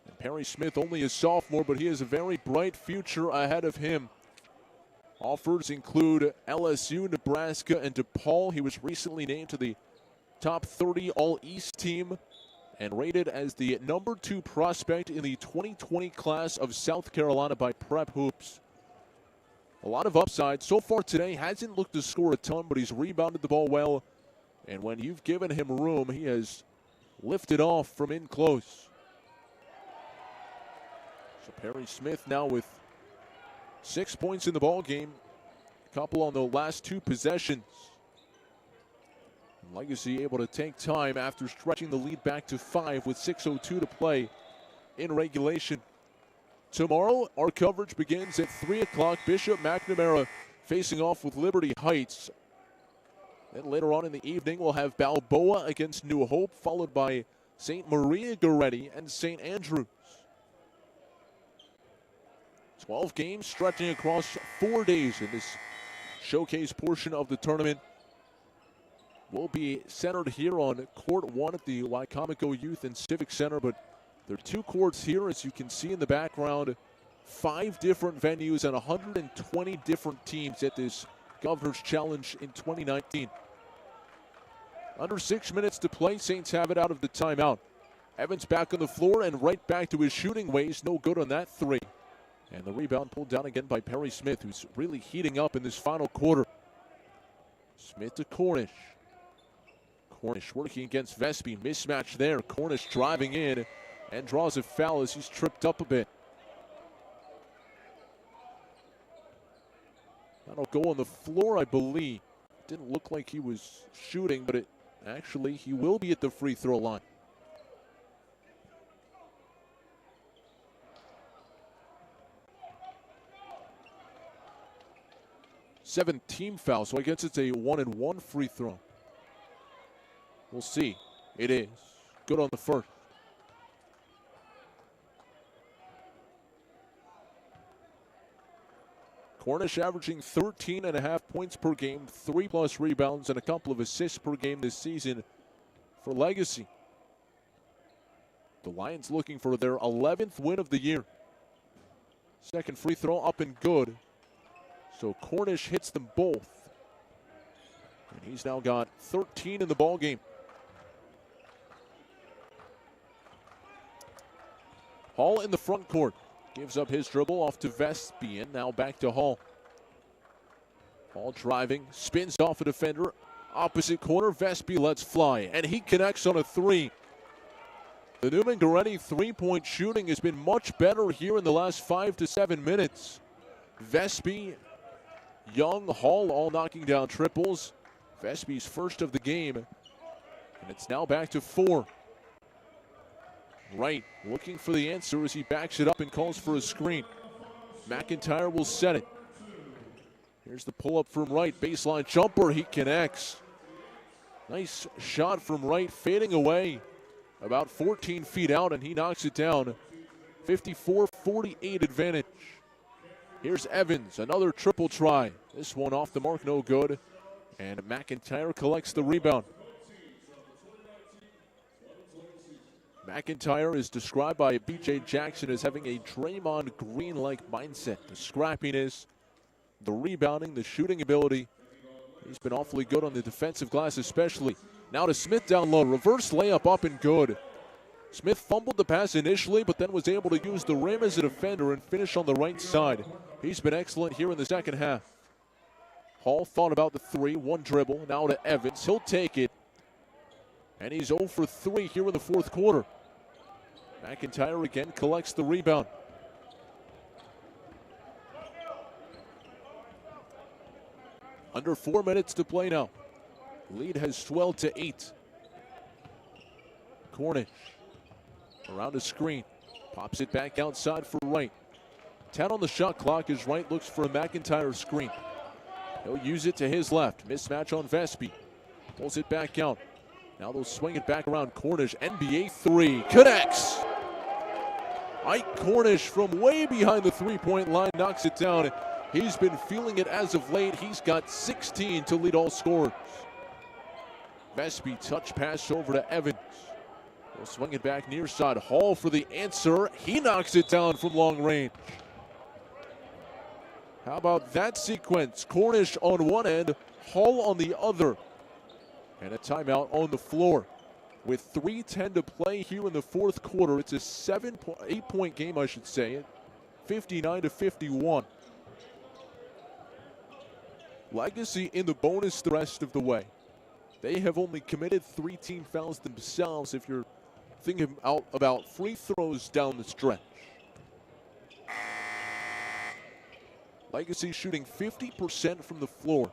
[SPEAKER 2] And Perry Smith only a sophomore, but he has a very bright future ahead of him. Offers include LSU, Nebraska, and DePaul. He was recently named to the top 30 All-East team and rated as the number 2 prospect in the 2020 class of South Carolina by Prep Hoops. A lot of upside. So far today, hasn't looked to score a ton, but he's rebounded the ball well. And when you've given him room, he has lifted off from in close. So Perry Smith now with 6 points in the ball game. A couple on the last 2 possessions. Legacy able to take time after stretching the lead back to 5 with 6:02 to play in regulation. Tomorrow, our coverage begins at 3 o'clock. Bishop McNamara facing off with Liberty Heights. Then later on in the evening, we'll have Balboa against New Hope, followed by St. Maria Gorretti and St. Andrews. 12 games stretching across 4 days in this showcase portion of the tournament. Will be centered here on Court 1 at the Wycomico Youth and Civic Center, but there are 2 courts here, as you can see in the background. 5 different venues and 120 different teams at this Governor's Challenge in 2019. Under 6 minutes to play. Saints have it out of the timeout. Evans back on the floor and right back to his shooting ways. No good on that 3. And the rebound pulled down again by Perry Smith, who's really heating up in this final quarter. Smith to Cornish. Cornish working against Vespi. Mismatch there. Cornish driving in and draws a foul as he's tripped up a bit. That'll go on the floor, I believe. Didn't look like he was shooting, but actually he will be at the free throw line. Seventh team foul, so I guess it's a 1-and-1 free throw. We'll see. It is. Good on the first. Cornish averaging 13.5 points per game, 3+ rebounds, and a couple of assists per game this season for Legacy. The Lions looking for their 11th win of the year. Second free throw up and good. So Cornish hits them both. And he's now got 13 in the ball game. Hall in the front court. Gives up his dribble off to Vespian. Now back to Hall. Hall driving. Spins off a defender. Opposite corner. Vespi lets fly. And he connects on a 3. The Nuemann Gorretti three-point shooting has been much better here in the last 5 to 7 minutes. Vespi, Young, Hall all knocking down triples. Vespi's first of the game. And it's now back to 4. Wright looking for the answer as he backs it up and calls for a screen. McIntyre will set it. Here's the pull-up from Wright. Baseline jumper. He connects. Nice shot from Wright, fading away about 14 feet out, and he knocks it down. 54-48 advantage. Here's Evans, another triple try. This one off the mark, no good. And McIntyre collects the rebound. McIntyre is described by B.J. Jackson as having a Draymond Green-like mindset. The scrappiness, the rebounding, the shooting ability. He's been awfully good on the defensive glass especially. Now to Smith down low. Reverse layup up and good. Smith fumbled the pass initially, but then was able to use the rim as a defender and finish on the right side. He's been excellent here in the second half. Hall thought about the three, one dribble, now to Evans. He'll take it. And he's 0 for 3 here in the fourth quarter. McIntyre again collects the rebound. Under 4 minutes to play now. Lead has swelled to 8. Cornish around the screen. Pops it back outside for Wright. 10 on the shot clock as Wright looks for a McIntyre screen. He'll use it to his left. Mismatch on Vespi. Pulls it back out. Now they'll swing it back around Cornish. NBA 3. Connects. Ike Cornish from way behind the three-point line knocks it down. He's been feeling it as of late. He's got 16 to lead all scorers. Vespi touch pass over to Evans. He'll swing it back near side. Hall for the answer. He knocks it down from long range. How about that sequence? Cornish on one end, Hall on the other. And a timeout on the floor. With 3:10 to play here in the fourth quarter, it's a 8-point game, I should say, 59-51. Legacy in the bonus the rest of the way. They have only committed 3 team fouls themselves if you're thinking about free throws down the stretch. Legacy shooting 50% from the floor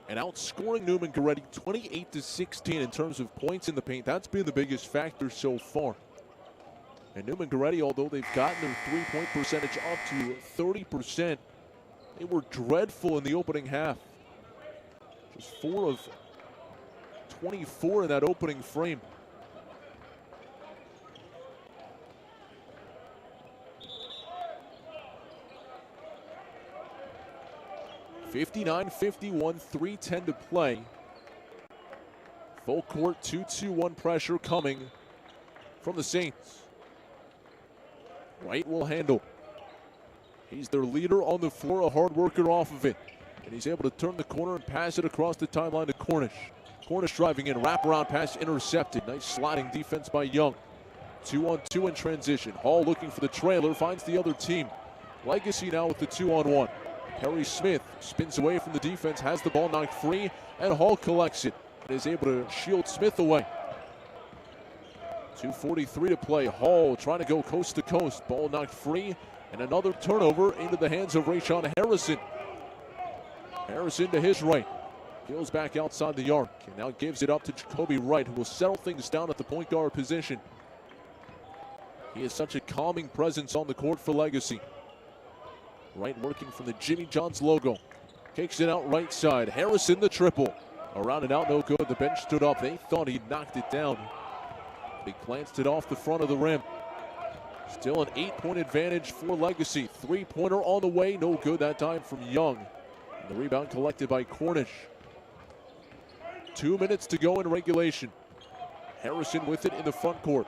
[SPEAKER 2] and outscoring Nuemann Gorretti 28-16 in terms of points in the paint. That's been the biggest factor so far. And Nuemann Gorretti, although they've gotten their three-point percentage up to 30%, they were dreadful in the opening half. Just 4 of 24 in that opening frame. (59-51), 3:10 to play. Full court 2-2-1 pressure coming from the Saints. Wright will handle. He's their leader on the floor, a hard worker off of it. And he's able to turn the corner and pass it across the timeline to Cornish. Cornish driving in, wraparound pass intercepted. Nice sliding defense by Young. 2-on-2 in transition. Hall looking for the trailer, finds the other team. Legacy now with the 2-on-1. Harry Smith spins away from the defense, has the ball knocked free, and Hall collects it and is able to shield Smith away. 2:43 to play. Hall trying to go coast to coast. Ball knocked free, and another turnover into the hands of Rayshawn Harrison. Harrison to his right. Peels back outside the arc, and now gives it up to Jacoby Wright, who will settle things down at the point guard position. He is such a calming presence on the court for Legacy. Wright working from the Jimmy John's logo. Kicks it out right side. Harrison the triple. Around and out, no good. The bench stood up. They thought he knocked it down. He glanced it off the front of the rim. Still an 8-point advantage for Legacy. Three-pointer on the way. No good that time from Young. And the rebound collected by Cornish. 2 minutes to go in regulation. Harrison with it in the front court.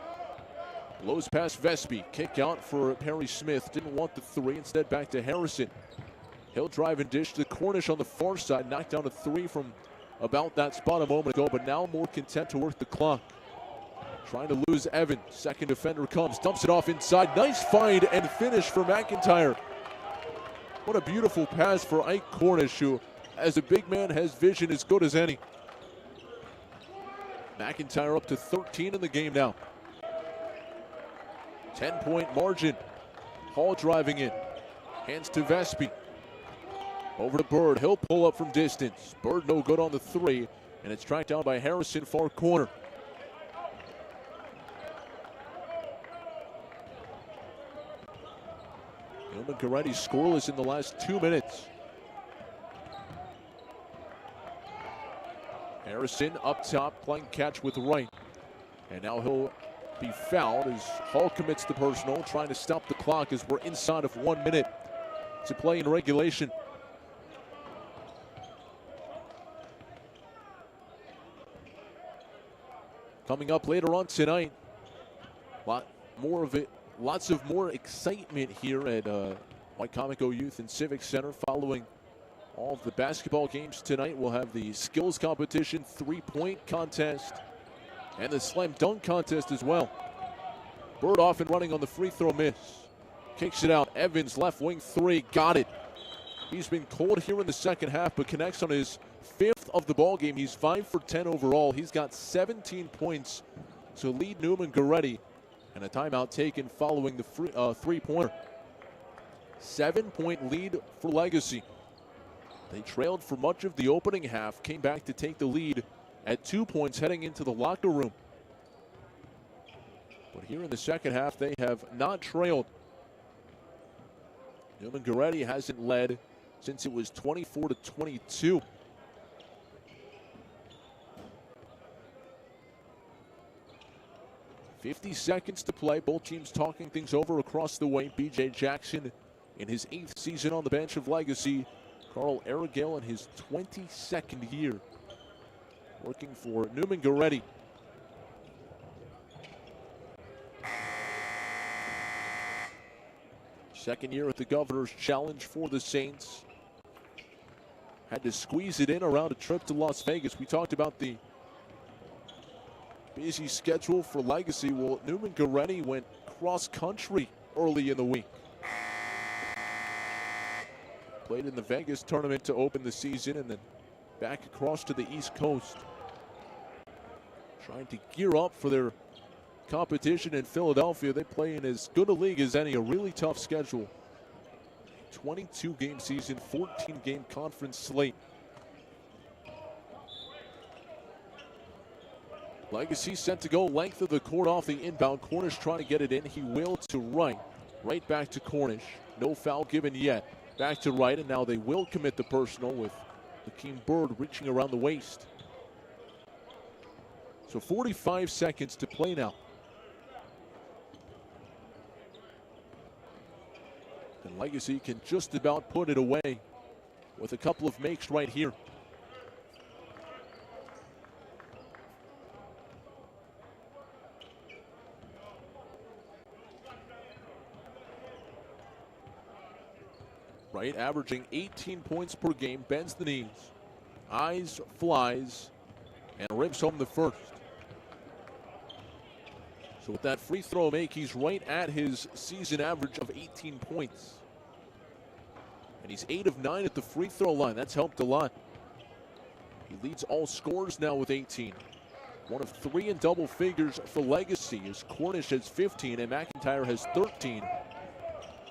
[SPEAKER 2] Blows past Vespi. Kick out for Perry Smith. Didn't want the three. Instead back to Harrison. He'll drive and dish to Cornish on the far side. Knocked down a three from about that spot a moment ago, but now more content to work the clock. Trying to lose Evan. Second defender comes. Dumps it off inside. Nice find and finish for McIntyre. What a beautiful pass for Ike Cornish, who, as a big man, has vision as good as any. McIntyre up to 13 in the game now. 10-point margin. Hall driving in. Hands to Vespi. Over to Bird. He'll pull up from distance. Bird no good on the three. And it's tracked down by Harrison, far corner. Nuemann Gorretti scoreless in the last 2 minutes. Harrison up top playing catch with Wright. And now he'll be fouled as Hall commits the personal, trying to stop the clock as we're inside of 1 minute to play in regulation. Coming up later on tonight, lots of more excitement here at Wycomico Youth and Civic Center following all of the basketball games tonight. We'll have the skills competition, 3-point contest, And the slam dunk contest as well. Bird off and running on the free throw miss. Kicks it out. Evans, left wing three. Got it. He's been cold here in the second half, but connects on his 5th of the ball game. He's 5 for 10 overall. He's got 17 points to lead Nuemann Gorretti. And a timeout taken following the three-pointer. 7-point lead for Legacy. They trailed for much of the opening half, came back to take the lead at 2 points heading into the locker room. But here in the second half, they have not trailed. Nuemann Gorretti hasn't led since it was 24-22. .50 seconds to play. Both teams talking things over across the way. B.J. Jackson in his 8th season on the bench of Legacy. Carl Aragale in his 22nd year working for Nuemann Gorretti. Second year at the Governor's Challenge for the Saints. Had to squeeze it in around a trip to Las Vegas. We talked about the busy schedule for Legacy. Well, Nuemann Gorretti went cross-country early in the week. Played in the Vegas tournament to open the season and then back across to the East Coast. Trying to gear up for their competition in Philadelphia. They play in as good a league as any, a really tough schedule. 22-game season, 14-game conference slate. Legacy set to go length of the court off the inbound. Cornish trying to get it in. He will to right. Right back to Cornish. No foul given yet. Back to right, and now they will commit the personal with Hakeem Bird reaching around the waist. So 45 seconds to play now. And Legacy can just about put it away with a couple of makes right here. Right, averaging 18 points per game, bends the knees, eyes, flies, and rips home the first. So with that free throw make, he's right at his season average of 18 points. And he's 8 of 9 at the free throw line. That's helped a lot. He leads all scorers now with 18. One of 3 in double figures for Legacy as Cornish has 15 and McIntyre has 13.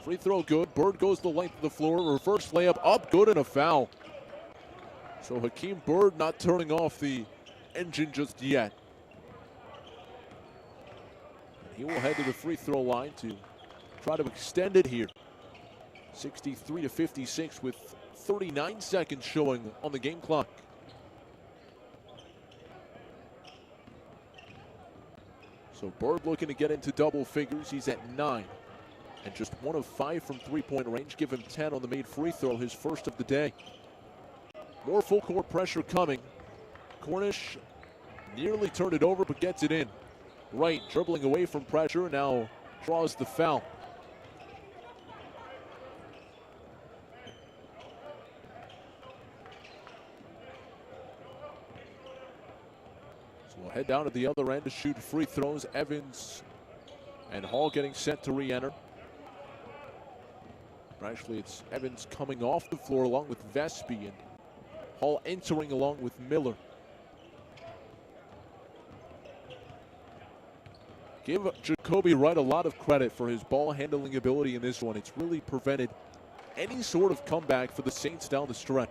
[SPEAKER 2] Free throw good. Bird goes the length of the floor. Reverse layup up good and a foul. So Hakeem Bird not turning off the engine just yet. And he will head to the free throw line to try to extend it here. 63-56 with 39 seconds showing on the game clock. So Bird looking to get into double figures. He's at 9. And just 1 of 5 from three-point range. Give him 10 on the made free throw, his first of the day. More full court pressure coming. Cornish nearly turned it over, but gets it in. Right, dribbling away from pressure, now draws the foul. So we'll head down to the other end to shoot free throws. Evans and Hall getting set to re-enter. Actually, it's Evans coming off the floor along with Vespi and Hall entering along with Miller. Give Jacoby Wright a lot of credit for his ball handling ability in this one. It's really prevented any sort of comeback for the Saints down the stretch.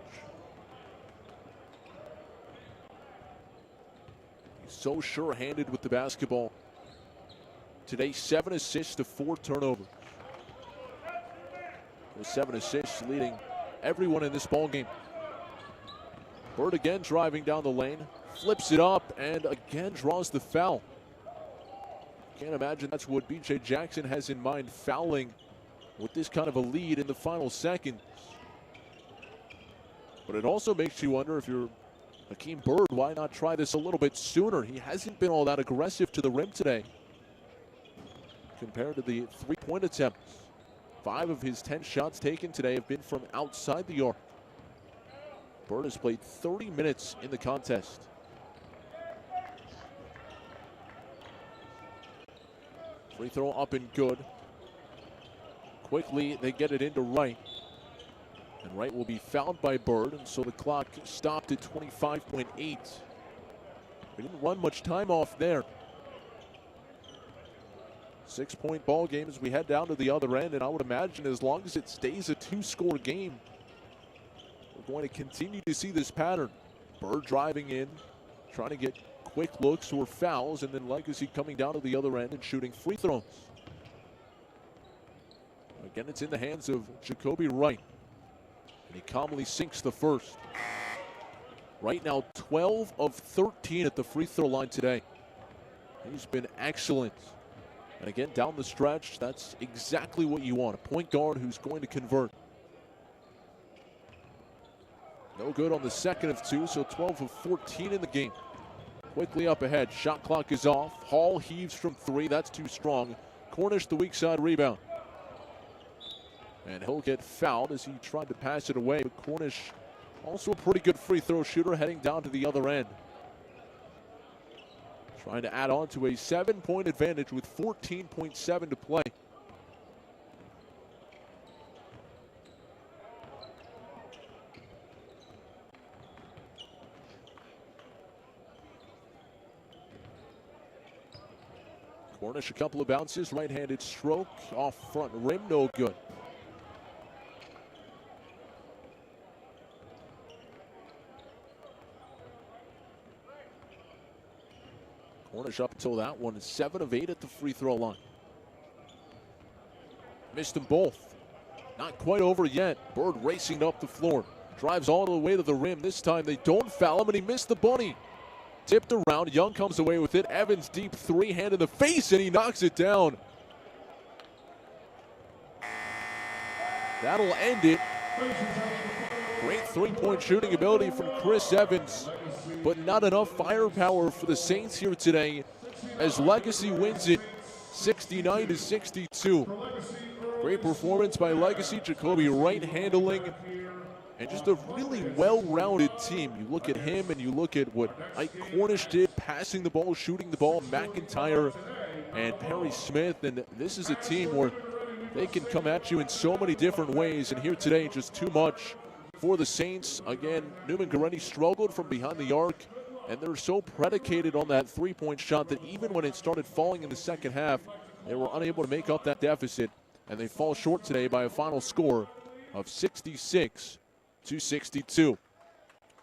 [SPEAKER 2] He's so sure-handed with the basketball. Today, 7 assists to 4 turnovers. With 7 assists, leading everyone in this ball game. Bird again driving down the lane, flips it up, and again draws the foul. Can't imagine that's what B.J. Jackson has in mind, fouling with this kind of a lead in the final seconds. But it also makes you wonder, if you're Hakeem Bird, why not try this a little bit sooner? He hasn't been all that aggressive to the rim today compared to the three-point attempts. 5 of his 10 shots taken today have been from outside the arc. Bird has played 30 minutes in the contest. Free throw up and good. Quickly, they get it into Wright. And Wright will be fouled by Bird, and so the clock stopped at 25.8. We didn't run much time off there. 6-point ball game as we head down to the other end, and I would imagine as long as it stays a 2-score game, we're going to continue to see this pattern. Bird driving in, trying to get quick looks or fouls, and then Legacy coming down to the other end and shooting free throws. Again, it's in the hands of Jacoby Wright, and he calmly sinks the first. Right now, 12 of 13 at the free throw line today. He's been excellent. And again, down the stretch, that's exactly what you want. A point guard who's going to convert. No good on the second of 2, so 12 of 14 in the game. Quickly up ahead, shot clock is off. Hall heaves from 3, that's too strong. Cornish the weak side rebound. And he'll get fouled as he tried to pass it away, but Cornish also a pretty good free throw shooter heading down to the other end. Trying to add on to a 7-point advantage with 14.7 to play. Cornish a couple of bounces, right-handed stroke, off front rim, no good. Cornish up until that one is 7 of 8 at the free throw line. Missed them both. Not quite over yet. Bird racing up the floor. Drives all the way to the rim. This time they don't foul him, and he missed the bunny. Tipped around. Young comes away with it. Evans deep 3, hand in the face, and he knocks it down. That'll end it. Great 3-point shooting ability from Chris Evans, but not enough firepower for the Saints here today as Legacy wins it 69-62. Great performance by Legacy. Jacoby Wright handling, and just a really well-rounded team. You look at him and you look at what Ike Cornish did, passing the ball, shooting the ball, McIntyre and Perry Smith, and this is a team where they can come at you in so many different ways, and here today just too much for the Saints. Again, Nuemann Gorretti struggled from behind the arc, and they're so predicated on that 3-point shot that even when it started falling in the second half, they were unable to make up that deficit, and they fall short today by a final score of 66-62.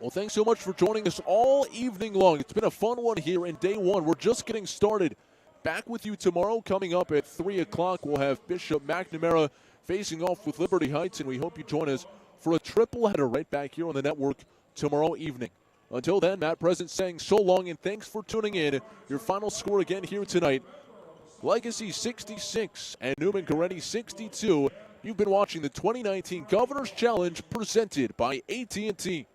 [SPEAKER 2] Well, thanks so much for joining us all evening long. It's been a fun one here in day one. We're just getting started. Back with you tomorrow. Coming up at 3 o'clock, we'll have Bishop McNamara facing off with Liberty Heights, and we hope you join us for a triple header right back here on the network tomorrow evening. Until then, Matt Present saying so long and thanks for tuning in. Your final score again here tonight, Legacy 66 and Nuemann Gorretti 62. You've been watching the 2019 Governor's Challenge presented by AT&T.